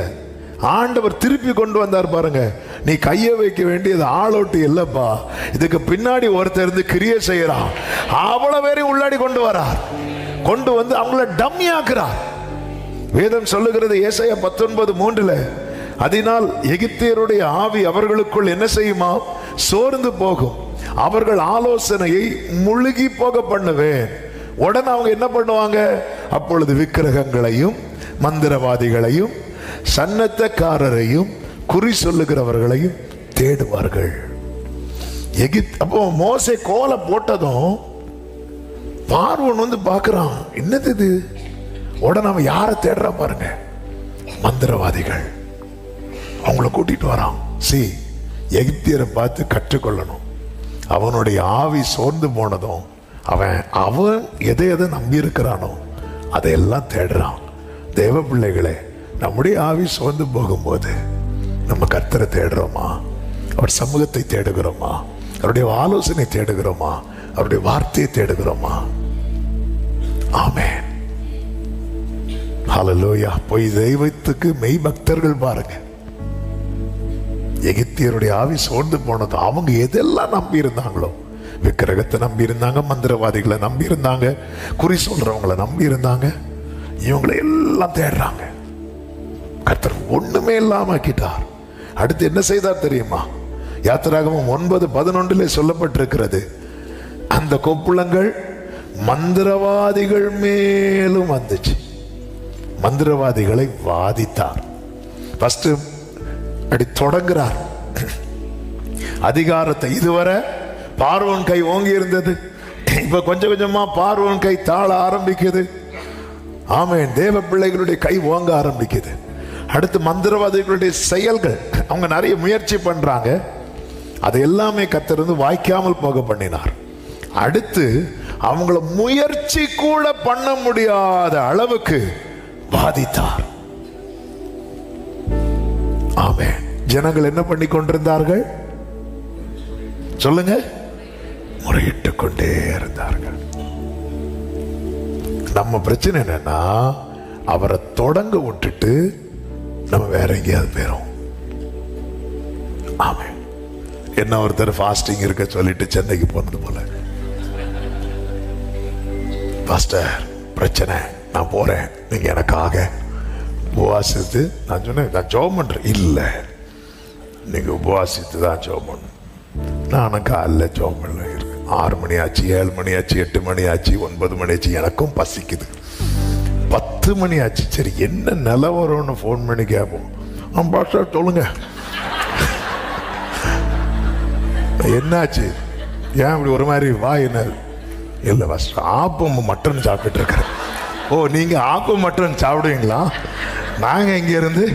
[SPEAKER 2] ஆண்டவர் திருப்பி கொண்டு வந்தார் பாருங்க. நீ கைய வைக்க வேண்டியது ஆளோட்டி இல்லப்பா, இதுக்கு பின்னாடி ஒருத்தர் இருந்து கிரியை செய்யறான். அவ்வளவு பேரையும் உள்ளாடி கொண்டு வரார். கொண்டு அவங்கள டம்மி ஆக்குறார். வேதம் சொல்லுகிறது ஏசாயா 19:3, அதனால் எகிப்தியருடைய ஆவி அவர்களுக்குள் என்ன செய்யுமா? சோர்ந்து போகும். அவர்கள் ஆலோசனையை முழுகி போக பண்ணுவேன். உடனே அவங்க என்ன பண்ணுவாங்க? அப்பொழுது விக்கிரகங்களையும் மந்திரவாதிகளையும் சன்னத்தக்காரரையும் குறி சொல்லுகிறவர்களையும் தேடுவார்கள். அப்போ மோசே கோலை போட்டதும் பார்வோன் பார்க்கிறான், என்னது இது? உடனே அவன் யாரை தேடுறான் பாருங்க? மந்திரவாதிகள். அவங்கள கூட்டிட்டு வரான். எகிப்தியரை பார்த்து கற்றுக்கொள்ளணும். அவனுடைய ஆவி சோர்ந்து போனதும் அவன் எதை நம்பி இருக்கிறானோ அதையெல்லாம் தேடுறான். தேவ பிள்ளைகளே, நம்முடைய ஆவி சோர்ந்து போகும்போது நம்ம கர்த்தரை தேடுறோமா? அவர் சமூகத்தை தேடுகிறோமா? அவருடைய ஆலோசனை தேடுகிறோமா? அவருடைய வார்த்தையை தேடுகிறோமா? ஆமென். ஹல்லேலூயா. போய் தெய்வத்துக்கு மெய் பக்தர்கள் பாருங்க, எகிப்தியருடைய ஆவி சோர்ந்து போனது. அவங்க எதெல்லாம் நம்பி இருந்தாங்களோ, விக்கிரகத்தை நம்பி இருந்தாங்க, மந்திரவாதிகளை நம்பி இருந்தாங்க, குறி சொல்றவங்களை நம்பி இருந்தாங்க, இவங்களை எல்லாம் தேடுறாங்க. கர்த்தர் ஒண்ணுமே இல்லாம ஆக்கிட்டார். அடுத்து என்ன செய்தார் தெரியுமா? யாத்திராகமம் 9:11 சொல்லப்பட்டிருக்கிறது, அந்த கொப்புளங்கள் மந்திரவாதிகள் மேலும் வந்துச்சு. மந்திரவாதிகளை வாதித்தார். ஃபர்ஸ்ட் அப்படி தொடங்குறார் அதிகாரத்தை. இதுவரை பார்வோன் கை ஓங்கி இருந்தது, இப்ப கொஞ்சம் கொஞ்சமா பார்வோன் கை தாழ ஆரம்பிக்குது. ஆமென். தேவ பிள்ளைகளுடைய கை ஓங்க ஆரம்பிக்குது. அடுத்து மந்திரவாதிகளுடைய செயல்கள், அவங்க நிறைய முயற்சி பண்றாங்க, அது எல்லாமே கர்த்தர் வந்து வாய்க்காமல் போக பண்ணினார். அடுத்து அவங்கள முயற்சி கூட பண்ண முடியாத அளவுக்கு பாதித்தார். ஆமென். ஜனங்கள் என்ன பண்ணி கொண்டிருந்தார்கள் சொல்லுங்க? முறையிட்டுக் கொண்டே இருந்தார்கள். நம்ம பிரச்சனை என்னன்னா, அவரை தொடங்க விட்டுட்டு நம்ம வேற எங்கேயாவது போயிரும். ஆமென். என்ன ஒருத்தர் ஃபாஸ்டிங் இருக்க சொல்லிட்டு சென்னைக்கு போனது போல, பாஸ்டர் பிரச்சனை, நான் போறேன், நீங்க எனக்காக உபவாசித்து. நான் சொன்னேன், நான் ஜெபம் பண்றேன். இல்லை, நீங்க உபவாசித்து தான் ஜெபம் பண்ணணும். நானும் காலைல ஜெபம் பண்ண 6 மணி ஆச்சு, 7 மணி ஆச்சு, 8 மணி ஆச்சு, 9 மணி ஆச்சு, எனக்கும் பசிக்குது. 10 மணி ஆச்சு. சரி, என்ன நிலவரம்னு ஃபோன் பண்ணி கேட்போம். பாஸ்டர் சொல்லுங்க, என்னாச்சு, ஏன் இப்படி ஒரு மாதிரி வா? என்ன? இல்லை பாஸ்டர், ஆப்பம் மட்டன் சாப்பிட்டு இருக்கிறேன். ஓ, நீங்க ஆப்பம் மட்டன் சாப்பிடுவீங்களா? நாங்க இங்க இருந்து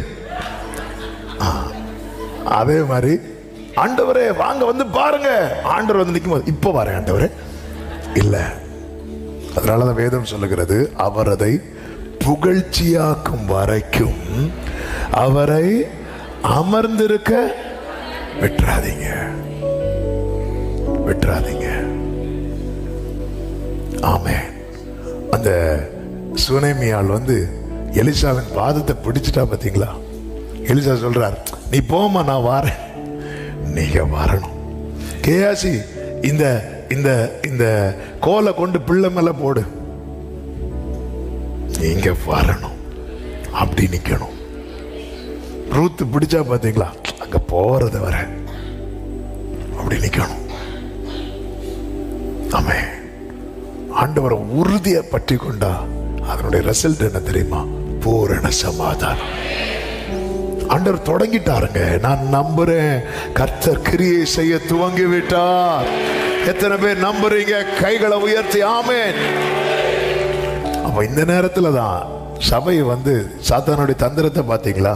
[SPEAKER 2] அதே மாதிரி, ஆண்டவரே வாங்க வந்து பாருங்க. ஆண்டவர் வந்து நிற்கும் போது, இப்போ வரேன் ஆண்டவரே. இல்லை, அதனாலதான் வேதம் சொல்லுகிறது, அவர் அதை புகழ்ச்சியாக்கும் வரைக்கும் அவரை அமர்ந்திருக்க விட்டுறாதீங்க, விட்டுறாதீங்க. ஆமென். அந்த சுனேமியால் வந்து எலிசாவின் பாதத்தை பிடிச்சிட்டா பாத்தீங்களா? எலிசா சொல்றார், நீ போமா, நான் வாரேன், நீங்க வரணும். கேயாசி, இந்த இந்த இந்த கோலை கொண்டு பிள்ளை மேல போடு, நீங்க வரணும், அப்படி நிக்கணும். ரூத்து பிடிச்சா பாத்தீங்களா? அங்க போறது வர அப்படி நிக்கணும். ஆமென். ஆண்டவரை உறுதியை பற்றி கொண்டா அதனுடைய ரிசல்ட் என்ன தெரியுமா? பூரண சமாதானம். ஆண்டவர் தொடங்கிட்டாருங்க. நான் நம்புறேன், கர்த்தர் கிரியை செய்ய துவங்கி விட்டார். எத்தனை பேர் நம்புறீங்க? கைகளை உயர்த்தி ஆமென். அப்ப இந்த நேரத்துல தான் சபை வந்து சாத்தானுடைய தந்திரத்தை பார்த்தீங்களா?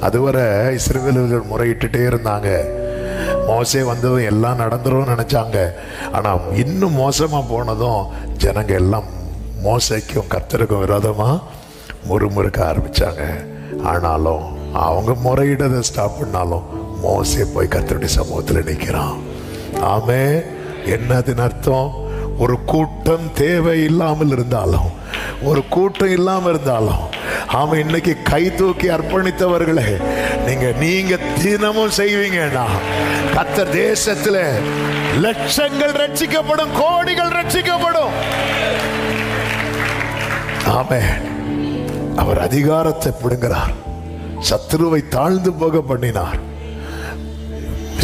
[SPEAKER 2] அதுவரை இஸ்ரவேலர்கள் முறையிட்டுட்டே இருந்தாங்க. மோசே வந்ததும் எல்லாம் நடந்துரும் நினைச்சாங்க. ஆனா இன்னும் மோசமா போனதும் ஜனங்க எல்லாம் மோசைக்கும் கர்த்தருக்கும் விரோதமா முறுமுறுக்க ஆரம்பிச்சாங்க. ஆனாலும் அவங்க முறையிடதை ஸ்டாப் பண்ணாலும் மோசே போய் கர்த்தருடைய சமூகத்தில் நிற்கிறான். ஆமே. என்னதுன்னு அர்த்தம்? ஒரு கூட்டம் தேவை இல்லாமல் இருந்தாலும், ஒரு கூட்டம் இல்லாம இருந்தாலும், அவன் இன்னைக்கு கை தூக்கி அர்ப்பணித்தவர்களே, நீங்க தினமும் செய்வீங்கன்னா கர்த்தர் தேசத்துல லட்சங்கள் ரட்சிக்கப்படும், கோடிகள் ரட்சிக்கப்படும். ஆமென். அவர் அதிகாரத்தை பிடுங்கிறார், சத்துருவை தாழ்ந்து போக பண்ணினார்.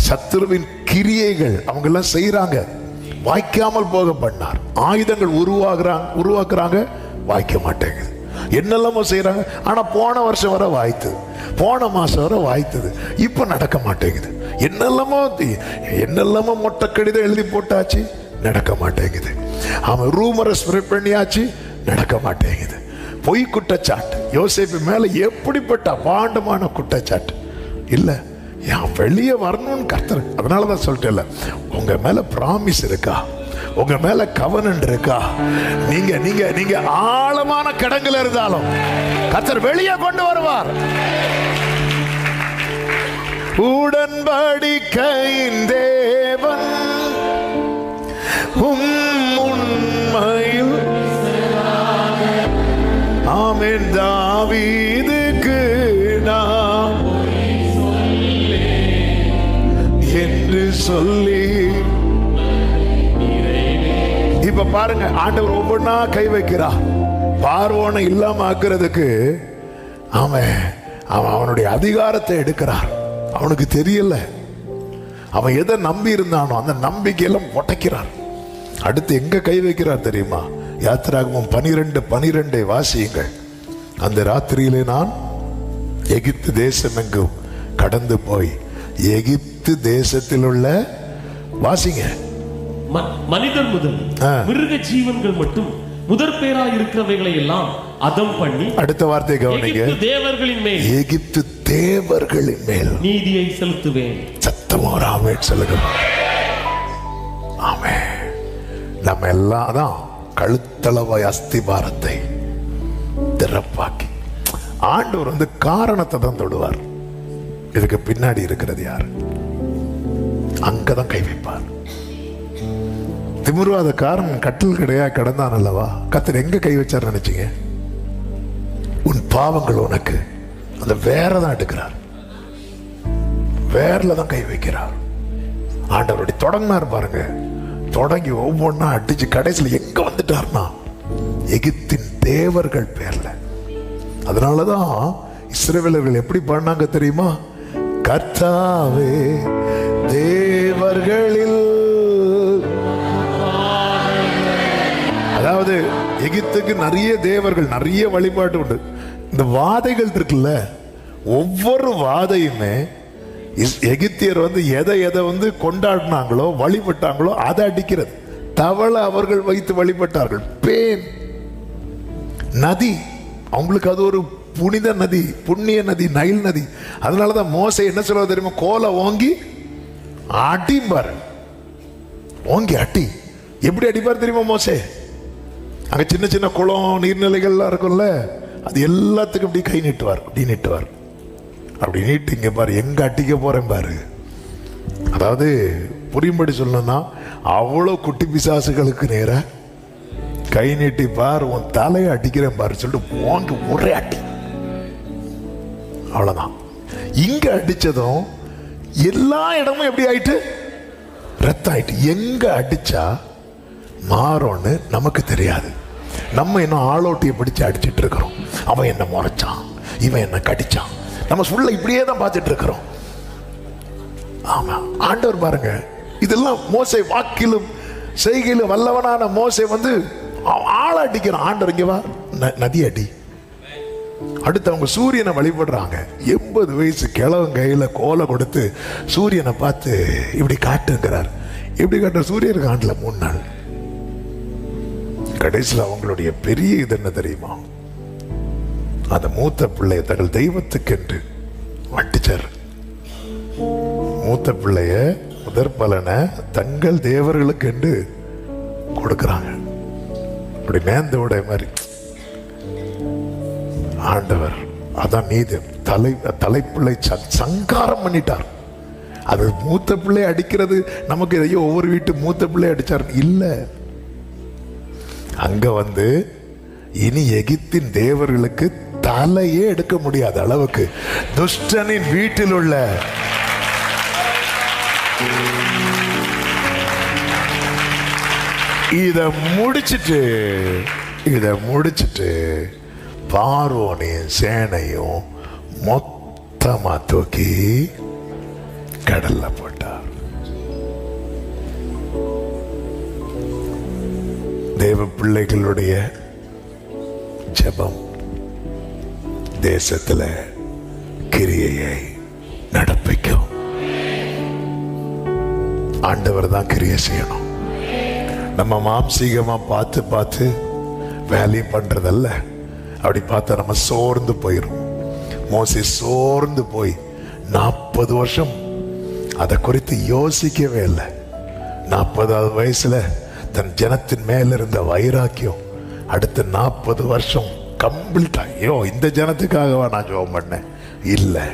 [SPEAKER 2] சத்துருவின் கிரியைகள் அவங்க எல்லாம் செய்யறாங்க, வாய்க்காமல் போக பண்ணார். ஆயுதங்கள் உருவாக்குறாங்க, வாய்க்க மாட்டேங்குது. என்னெல்லாமோ செய்யறாங்க, ஆனா போன வருஷம் வரை வாய்த்தது, போன மாசம் வரை வாய்த்தது, இப்ப நடக்க மாட்டேங்குது. என்னெல்லாமோ மொட்டை கடிதம் எழுதி போட்டாச்சு, நடக்க மாட்டேங்குது. அவன் ரூமரை ஸ்ப்ரெட் பண்ணியாச்சு, நடக்க மாட்டேங்குது. பொய் குற்றச்சாட்டு யோசேப்பு மேல எப்படிப்பட்ட அபாண்டமான குற்றச்சாட்டு இல்ல. என் வெளியே வரணும்னு கர்த்தர். அதனாலதான் சொல்லிட்டேன்ல, உங்க மேல பிராமிஸ் இருக்கா, உங்க மேல கவனன்ட் இருக்கா? நீங்க நீங்க நீங்க ஆழமான கடங்குல இருந்தாலும் கர்த்தர் வெளியே கொண்டு வருவார். உடன்படிக்கையின் தேவன் உண்மையில் ஆமென். ஆமென். தாவீதுக்கு நான் என்று சொல்லி. இப்ப பாருங்க, ஆண்டவர் ஒவ்வொன்னா கை வைக்கிறார். பார்வோனை இல்லாம ஆக்குறதுக்கு அவனுடைய அதிகாரத்தை எடுக்கிறார். அவனுக்கு தெரியல, அவன் எதை நம்பி இருந்தானோ அந்த நம்பிக்கையெல்லாம் உடைக்கிறார். அடுத்து எங்க கை வைக்கிறார் தெரியுமா? யாத்திராகமம் 12:12 வாசியுங்கள். அந்த ராத்திரியிலே நான் எகிப்து தேசம் எங்கும் கடந்து போய் எகிப்து தேசத்தில் உள்ள, வாசிங்க,
[SPEAKER 3] மனிதர் முதல் மிருக ஜீவன்கள் மட்டும் முதற் பேரா இருக்கிறவைகளை எல்லாம் அதம் பண்ணி. அடுத்த வார்த்தை கவனிங்க. தேவர்களின் மேல், எகிப்து தேவர்களின் மேல் நீதியை செலுத்துவேன். சத்தமா ஒரு ஆமென் சொல்லுங்க. ஆமென். நம்ம எல்லாம் தான் கழுத்தளவாய் அஸ்திபாரத்தை திறப்பாக்கி ஆண்டவர் காரணத்தை தான் தொடுவார். இதுக்கு பின்னாடி இருக்கிறது யார்? அங்கதான் கை வைப்பார். திமிர்வாத காரணம் கட்டில் கிடையா கிடந்தான் அல்லவா? கர்த்தர் எங்க கை வச்சார் நினைச்சீங்க? உன் பாவங்கள் உனக்கு அந்த வேறதான் எடுக்கிறார், வேறல தான் கை வைக்கிறார். ஆண்டவருடைய தொடங்கினார் பாருங்க. தொடங்கி ஒவ்வொன்னா அடிச்சு கடைசியில் எங்க வந்துட்டார்னா எகிப்தின் தேவர்கள் பேர்ல. அதனாலதான் இஸ்ரவேலர்கள் எப்படி பண்ணாங்க தெரியுமா? கர்த்தாவே தேவர்களில், அதாவது எகிப்துக்கு நிறைய தேவர்கள், நிறைய வழிபாடு உண்டு. இந்த வாதைகள் இருக்குல்ல, ஒவ்வொரு வாதையுமே எகிப்தியர் எதை கொண்டாடினாங்களோ வழிபட்டாங்களோ அதை அடிக்கிறது. தவளை அவர்கள் வைத்து வழிபட்டார்கள். பேன் நதி, அவங்களுக்கு அது ஒரு புனித நதி, புண்ணிய நதி, நைல் நதி. அதனாலதான் மோசே என்ன சொல்ல தெரியுமா? கோலை ஓங்கி அடிப்பார். ஓங்கி அடி. எப்படி அடிப்பார் தெரியுமா மோசே? அங்க சின்ன சின்ன குளம் நீர்நிலைகள்லாம் இருக்கும்ல, அது எல்லாத்துக்கும் இப்படி கை நீட்டுவார். அப்படி நீட்டுவார். அப்படி நீட்டிங்க பாரு, எங்க அடிக்க போறேன் பாரு. அதாவது புரியும்படி சொல்லணும்னா, அவ்வளோ குட்டி பிசாசுகளுக்கு நேர கை நீட்டி பார், உன் தலையை அடிக்கிறேன் பாரு சொல்லிட்டு ஓங்கி ஒரே அடி. அவ்வளவுதான். இங்க அடிச்சதும் எல்லா இடமும் எப்படி ஆயிட்டு? ரத்தம் ஆயிட்டு. எங்க அடிச்சா மாறோன்னு நமக்கு தெரியாது. நம்ம இன்னும் ஆளோட்டியை பிடிச்சு அடிச்சிட்டு இருக்கிறோம். அவன் என்ன முறைச்சான், இவன் என்ன கடிச்சான், நம்ம சொல்ல இப்படியே தான் பார்த்துட்டு இருக்கிறோம். ஆமா, ஆண்டவர் பாருங்க, இதெல்லாம் மோசே வாக்கிலும் செய்கையிலும் வல்லவனான மோசே ஆள அடிக்கிறான். ஆண்டவர் இங்க வா, நதி அடி. அடுத்து அவங்க சூரியனை வழிபடுறாங்க. 80 வயசு கிழவன் கையில கோலை கொடுத்து சூரியனை பார்த்து இப்படி காட்டுங்கிறார். இப்படி காட்டுற சூரியன் காட்டல 3 நாள். கடைசியில் அவங்களுடைய பெரிய இது என்ன தெரியுமா? அந்த மூத்த பிள்ளைய தங்கள் தெய்வத்துக்கென்று வட்டிச்சார். மூத்த பிள்ளைய முதற் பலனை தங்கள் தேவர்களுக்கு என்று கொடுக்கிறாங்க. அப்படி மேந்த உடைய மாதிரி ஆண்டவர் அதான் நீதி தலைப்பிள்ளை சங்காரம் பண்ணிட்டார். அது மூத்த பிள்ளை அடிக்கிறது நமக்கு எதையோ ஒவ்வொரு வீட்டு மூத்த பிள்ளை அடிச்சார் இல்ல. அங்க இனி எகிப்தின் தேவர்களுக்கு தலையே எடுக்க முடியாத அளவுக்கு துஷ்டனின் வீட்டில் உள்ள இத முடிச்சிட்டு பார்வோனையும் சேனையும் மொத்தமா தூக்கி கடல்ல போட்டார். தேவ பிள்ளைகளுடைய ஜெபம் தேசத்துல கிரியையை நடப்பிக்கும். ஆண்டவர் தான் கிரியை செய்யணும். நம்ம மாம்சீகமா பார்த்து வேலையும் பண்றதல்ல. அப்படி பார்த்தா நம்ம சோர்ந்து போயிடும். மோசே சோர்ந்து போய் 40 வருஷம் அதை குறித்து யோசிக்கவே இல்லை. 40வது வயசுல தன் ஜனத்தின் மேல இருந்த வைராக்கியம் அடுத்த 40 வருஷம் கம்ப்ளீட் ஐயோ இந்த ஜனத்துக்காகவா நான் ஜெபம் பண்ணேன் இல்லை.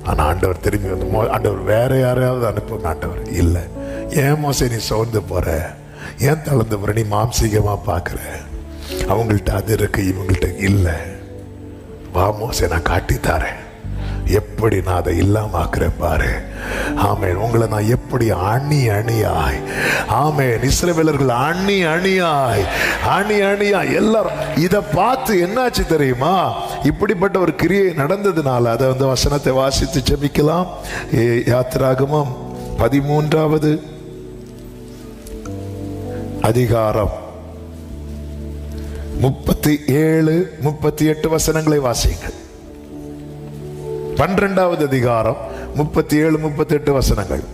[SPEAKER 3] ஆனா ஆண்டவர் திரும்பி ஆண்டவர் வேற யாரையாவது அனுப்புங்க. ஆண்டவர் இல்லை, ஏன் மோசே நீ சோர்ந்து போற, ஏன் தளர்ந்து போற, நீ மாம்சீகமா பாக்குற, அவங்கள்ட்ட அது இருக்கு இவங்கள்ட்ட இல்லை.
[SPEAKER 2] வா மோசே, நான் காட்டித்தாரேன் எப்படி நான் அதை இல்லாம ஆக்குறேன் பாரு. ஆமென். உங்களை நான் எப்படி அணி அணியாய், ஆமென், இஸ்ரவேலர்கள் அணி அணியாய் எல்லாரும் இதை பார்த்து என்னாச்சு தெரியுமா? இப்படிப்பட்ட ஒரு கிரியை நடந்ததுனால அதை வசனத்தை வாசித்து ஜெபிக்கலாம். யாத்திராகமம் 13வது அதிகாரம் 37, 38 வசனங்களை வாசிங்க. 12வது அதிகாரம் 37, 38 வசனங்கள்.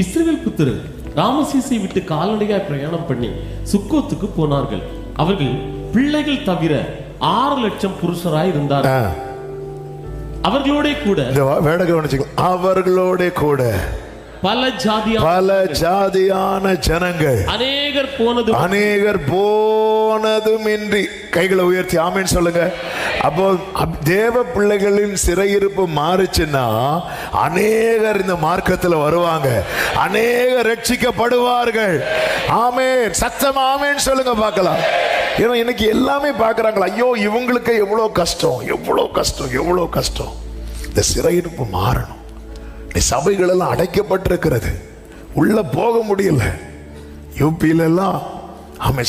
[SPEAKER 3] இஸ்ரவேல் புத்திரர் ராமசீசை விட்டு கால்நடையாய் பிரயாணம் பண்ணி சுக்கோத்துக்கு போனார்கள். அவர்கள் பிள்ளைகள் தவிர 6 லட்சம் புருஷராய் இருந்தார்கள். அவர்களோட கூட அவர்களோட கூட பல ஜாதியான ஜனங்கள் அநேகர் போனதுமின்றி. கைகளை உயர்த்தி ஆமென் சொல்லுங்க. அப்போ தேவ பிள்ளைகளின் சிறையிருப்பு மாறுச்சுன்னா அநேகர் இந்த மார்க்கத்தில் வருவாங்க, அநேகர் ரட்சிக்கப்படுவார்கள். ஆமென். சத்தமா ஆமென் சொல்லுங்க பார்க்கலாம். ஏன்னா இன்னைக்கு எல்லாமே பார்க்கறாங்களா, ஐயோ இவங்களுக்கு எவ்வளவு கஷ்டம், எவ்வளவு கஷ்டம், எவ்வளவு கஷ்டம். இந்த சிறையிருப்பு மாறணும். சபைகள் எல்லாம் அடைக்கப்பட்டிருக்கிறது, உள்ள போக முடியல. யூபியில எல்லாம்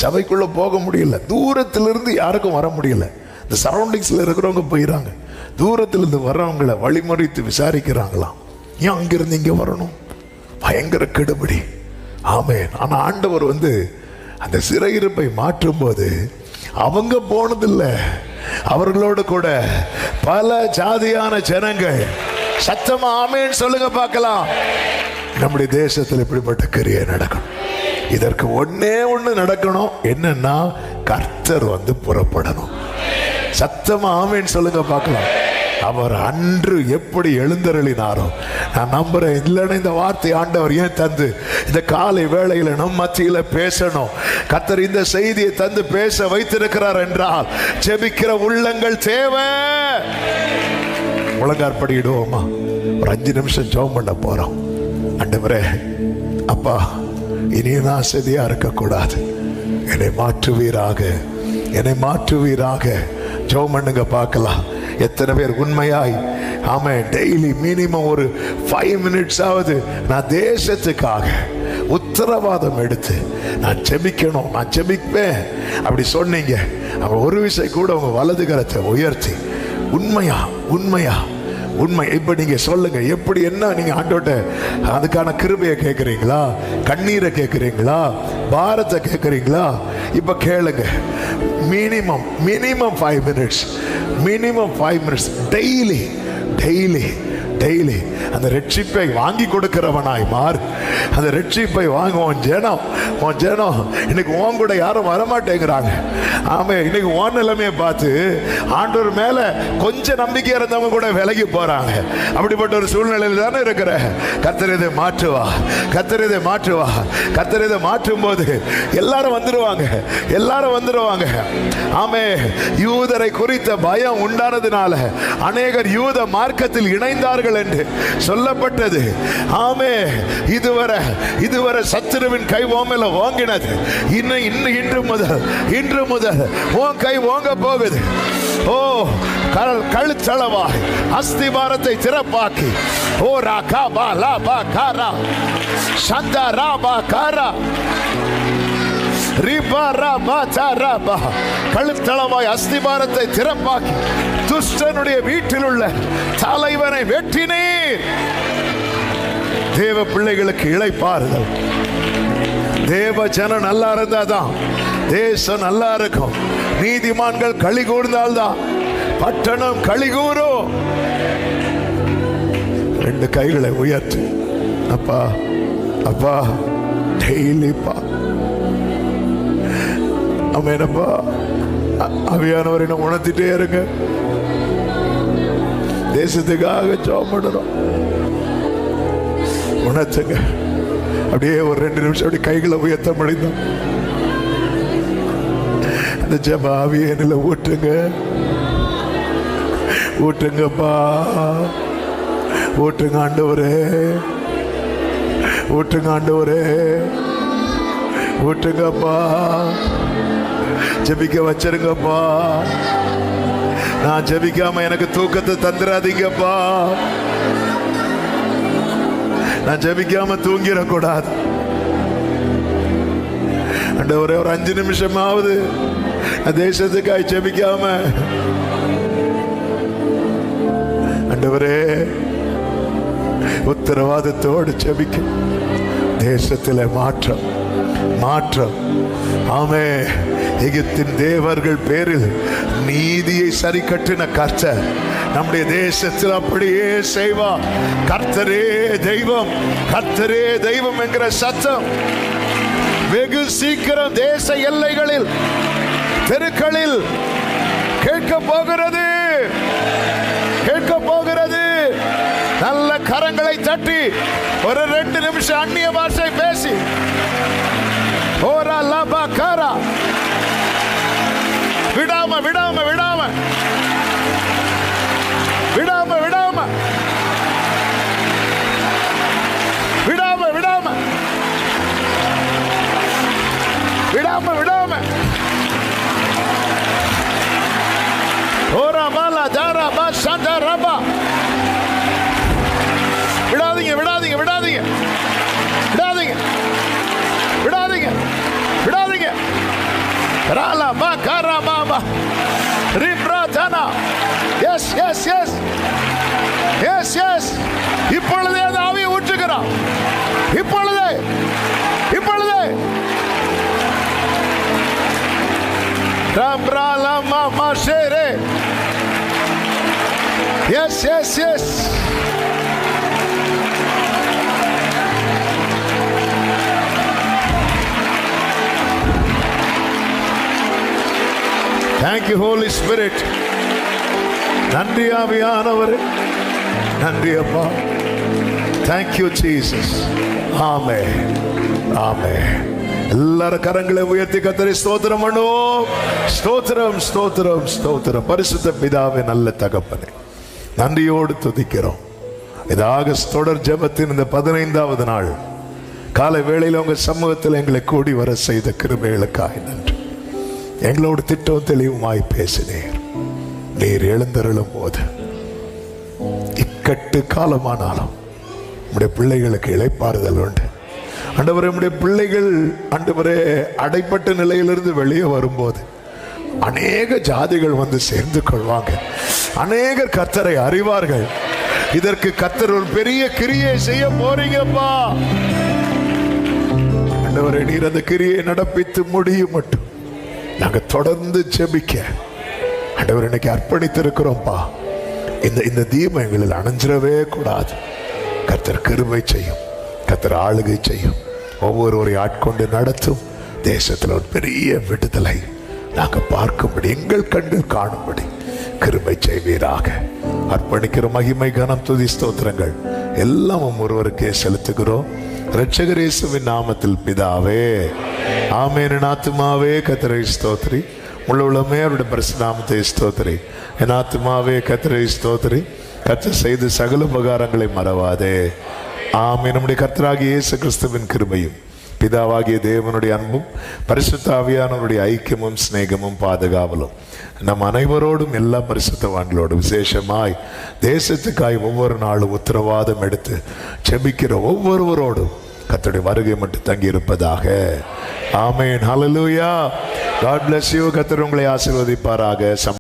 [SPEAKER 3] சபைக்குள்ள போக முடியல, தூரத்திலிருந்து யாருக்கும் வர முடியல. இந்த சரௌண்டிங்ஸ்ல இருக்கிறவங்க போயிறாங்க, தூரத்திலிருந்து வர்றவங்களை வழிமறித்து விசாரிக்கிறாங்களாம். ஏன் அங்கிருந்து இங்க வரணும்? பயங்கர கெடுபடி. ஆமென். ஆனா ஆண்டவர் அந்த சிறையிருப்பை மாற்றும் போது அவங்க போனதில்லை, அவர்களோடு கூட பல ஜாதியான ஜனங்கள். சத்தமா ஆமென் சொல்லுங்க பார்க்கலாம். நம்முடைய தேசத்தில் இப்படிப்பட்ட கிரியை நடக்கணும். இதற்கு ஒண்ணே ஒண்ணு நடக்கணும். என்னன்னா கர்த்தர் புறப்படணும். சத்தமா ஆமென் சொல்லுங்க பார்க்கலாம். அவர் அன்று எப்படி எழுந்தருளினாரோ நான் நம்புறேன். இல்லைன்னா இந்த வார்த்தை ஆண்டவர் ஏன் தந்து இந்த காலை வேளையில நம் மத்தியில பேசணும். கர்த்தர் இந்த செய்தியை தந்து பேச வைத்திருக்கிறார் என்றால் ஜெபிக்கிற உள்ளங்கள் தேவை. முழங்காற்படியிடுவோமா? ஒரு 5 நிமிஷம் ஜெபம் பண்ண போறோம். ஆண்டவரே, அப்பா, இனியும் நான் அசதியா இருக்கக்கூடாது. என்னை மாற்றுவீராக, என்னை மாற்றுவீராக. ஜெபம் பண்ணுங்க பார்க்கலாம். எத்தனை பேர் உண்மையாய் டெய்லி மினிமம் ஒரு 5 மினிட்ஸ் ஆவது நான் தேசத்துக்காக உத்தரவாதம் எடுத்து நான் ஜெபிக்கணும், நான் ஜெபிப்பேன் அப்படி சொன்னீங்க. அவன் ஒரு விஷயம் கூட உங்க வலது கரத்தை உயர்த்தி உண்மையா உண்மை இப்ப நீங்க சொல்லுங்க. எப்படி என்ன நீங்க ஆண்டோட்ட அதுக்கான கிருபையை கேட்கறீங்களா, கண்ணீரை கேட்கறீங்களா, பாரத்தை கேட்கறீங்களா? இப்ப கேளுங்க. மினிமம் 5 மினிட்ஸ் டெய்லி அந்த ரட்சிப்பை வாங்கி கொடுக்கிறவனாய் மாறு. அந்த ரட்சிப்பை வாங்குவோம். ஜனம் இன்னைக்கு உன் கூட யாரும் வரமாட்டேங்கிறாங்க. ஆமே, இன்னைக்கு உன் நிலைமையை பார்த்து ஆண்டவர் மேல கொஞ்சம் நம்பிக்கை இருந்தவங்க கூட விலகி போறாங்க. அப்படிப்பட்ட ஒரு சூழ்நிலையில் தானே இருக்கிற. கர்த்தர் இதை மாற்றுவா. கர்த்தர் இதை மாற்றும் போது எல்லாரும் வந்துருவாங்க. ஆமே, யூதரை குறித்த பயம் உண்டானதுனால அநேகர் யூத மார்க்கத்தில் இணைந்தார்கள் என்று சொல்லப்பட்டது. ஆமே, இதுவரை சத்துருவின் கை ஓமேல வாங்கினது. இன்று முதல் உன் கை ஓங்க போகுது. ஓ, கழுத்தளவாய் அஸ்திபாரத்தை திறப்பாக்கி, ஓ ராகா லாபா காரா சந்தா ராபா காரா கழுத்தளவாய் அஸ்திபாரத்தை திறப்பாக்கி துஷ்டனுடைய வீட்டில் உள்ள தலைவனை வெட்டினீர். தேவ பிள்ளைகளுக்கு இளைப்பாறுதல். தேவ ஜனம் நல்லா இருந்தாதான் தேசம் நல்லா இருக்கும். நீதிமான்கள் களி கூர்ந்தால்தான் பட்டணம் களி கூறும். 2 கைகளை உயர்த்து. அப்பா டெய்லிப்பா அமேனப்பா, அவியானவரை நம்ம உணர்த்திட்டே இருங்க. தேசத்துக்காக ஜெபம் பண்ணணும். உணர்த்துங்க. அப்படியே ஒரு 2 நிமிஷம் அப்படி கைகளை உயர்த்த முடியும். அந்த ஜெப ஆவியை என்னில ஊற்றுங்கப்பா. ஊற்றுங்க ஆண்டவரே, ஊற்றுங்கப்பா. ஜெபிக்க வச்சிருங்கப்பா.
[SPEAKER 2] நான் ஜெபிக்காம எனக்கு தூக்கத்தை தந்துடாதீங்கப்பா. நான் ஜெபிக்காம தூங்கிடக்கூடாது ஆண்டவரே. ஒரு 5 நிமிஷமாவது தேசத்துக்காய் ஜெபிக்காம ஆண்டவரே உத்தரவாதத்தோடு ஜெபிக்க. தேசத்தில் மாற்றம் மாற்றம். ஆமே. எகிப்தின் தேவர்கள் பேரில் நீதியை சரி கட்டின கர்த்தர் நம்முடைய தேசத்தில் அப்படியே செய்வார். கர்த்தரே தெய்வம், கர்த்தரே தெய்வம் என்கிற சத்தம் வெகு சீக்கிரம் தேச எல்லைகளில் தெருக்களில் கேட்க போகிறது, கேட்க போகிறது. நல்ல கரங்களை தட்டி ஒரு 2 நிமிஷம் அந்நிய பாஷை பேசி ஓரா லபா காரா விடாம விடாம விடாம விடாம விடாம விடாம விடாம விடாம விடாம ஓரா மாலா ஜாரா பா சந்தா ரபா. விடாதீங்க விடாதீங்க விடாதீங்க விடாதீங்க விடாதீங்க விடாதீங்க. ராலா பா காரா மாமா ரிப்ரா ஜனா. Yes yes yes yes yes. இப்பொழுதே அந்த ஆவியை ஊற்றுகிறான். இப்பொழுதே இப்பொழுதே ரப்ரா லமா மாஷேரே. Yes yes yes. Thank you Holy Spirit. நன்றி ஆவியானவரே, நன்றி அப்பா. Thank you Jesus. ஆமென் ஆமென். எல்லாரும் கரங்களை உயர்த்தி கர்த்தரை ஸ்தோத்திரம் பண்ணுவோம். ஸ்தோத்திரம் ஸ்தோத்திரம் ஸ்தோத்திரம். பரிசுத்த பிதாவே, நல்ல தகப்பனே, நன்றியோடு துதிக்கிறோம். இது ஆகஸ்ட் தொடர் ஜெபத்தின் இந்த 15வது நாள் காலை வேளையில் உங்க சமூகத்தில் எங்களை கூடி வர செய்த கிருபைகளுக்காக நன்றி. எங்களோடு திட்டம் தெளிவுமாய் பேசினீர். நீர் எழுந்தருளும் போது இக்கட்டு காலமானாலும் நம்முடைய பிள்ளைகளுக்கு இளைப்பாறுதல் உண்டு. ஆண்டவரே, நம்முடைய பிள்ளைகள் ஆண்டவரே அடைப்பட்ட நிலையிலிருந்து வெளியே வரும்போது அநேக ஜாதிகள் வந்து சேர்ந்து கொள்வாங்க. அநேகர் கர்த்தரை அறிவார்கள். இதற்கு கர்த்தர் ஒரு பெரிய கிரியை செய்ய போறீங்கப்பா. ஆண்டவரே, நீர் அந்த கிரியை நடப்பித்து முடியும் மட்டும் நாங்க தொடர்ந்து ஜெபிக்க ஆண்டவர் இன்னைக்கு அர்ப்பணித்திருக்கிறோம்ப்பா. இந்த தீபம் எங்களில் அணைஞ்சிடவே கூடாது. கர்த்தர் கிருபை செய்யும், கர்த்தர் ஆளுகை செய்யும், ஒவ்வொருவரை ஆட்கொண்டு நடத்தும். தேசத்தில் ஒரு பெரிய விடுதலை நாங்கள் பார்க்கும்படி, எங்கள் கண்ணில் காணும்படி கிருபை செய்வீராக. அர்ப்பணிக்கிற மகிமை, கனம், துதி, ஸ்தோத்திரங்கள் எல்லாம் ஒருவருக்கே செலுத்துகிறோம். இரட்சகர் இயேசுவின் நாமத்தில் பிதாவே, ஆமென். என் ஆத்துமாவே கர்த்தரை ஸ்தோத்திரி, உள்ளமே அவருடைய பரிசுத்த நாமத்தை ஸ்தோத்திரி. என் ஆத்துமாவே கர்த்தரை ஸ்தோத்திரி, கர்த்தர் செய்த சகல உபகாரங்களை மறவாதே. ஆமென். நம்முடைய கர்த்தராகிய இயேசு கிறிஸ்துவின் கிருபையும் பிதாவாகிய தேவனுடைய அன்பும் பரிசுத்த ஆவியானவருடைய ஐக்கியமும் சிநேகமும் பாதுகாவலும் நம் அனைவரோடும், எல்லா பரிசுத்தவான்களோடும், விசேஷமாய் தேசத்துக்காய் ஒவ்வொரு நாளும் உத்தரவாதம் எடுத்து செபிக்கிற ஒவ்வொருவரோடும் கர்த்தருடைய வருகை மட்டும் தங்கி இருப்பதாக. ஆமென். ஹல்லேலூயா. God bless you. கர்த்தர் உங்களை ஆசீர்வதிப்பாராக.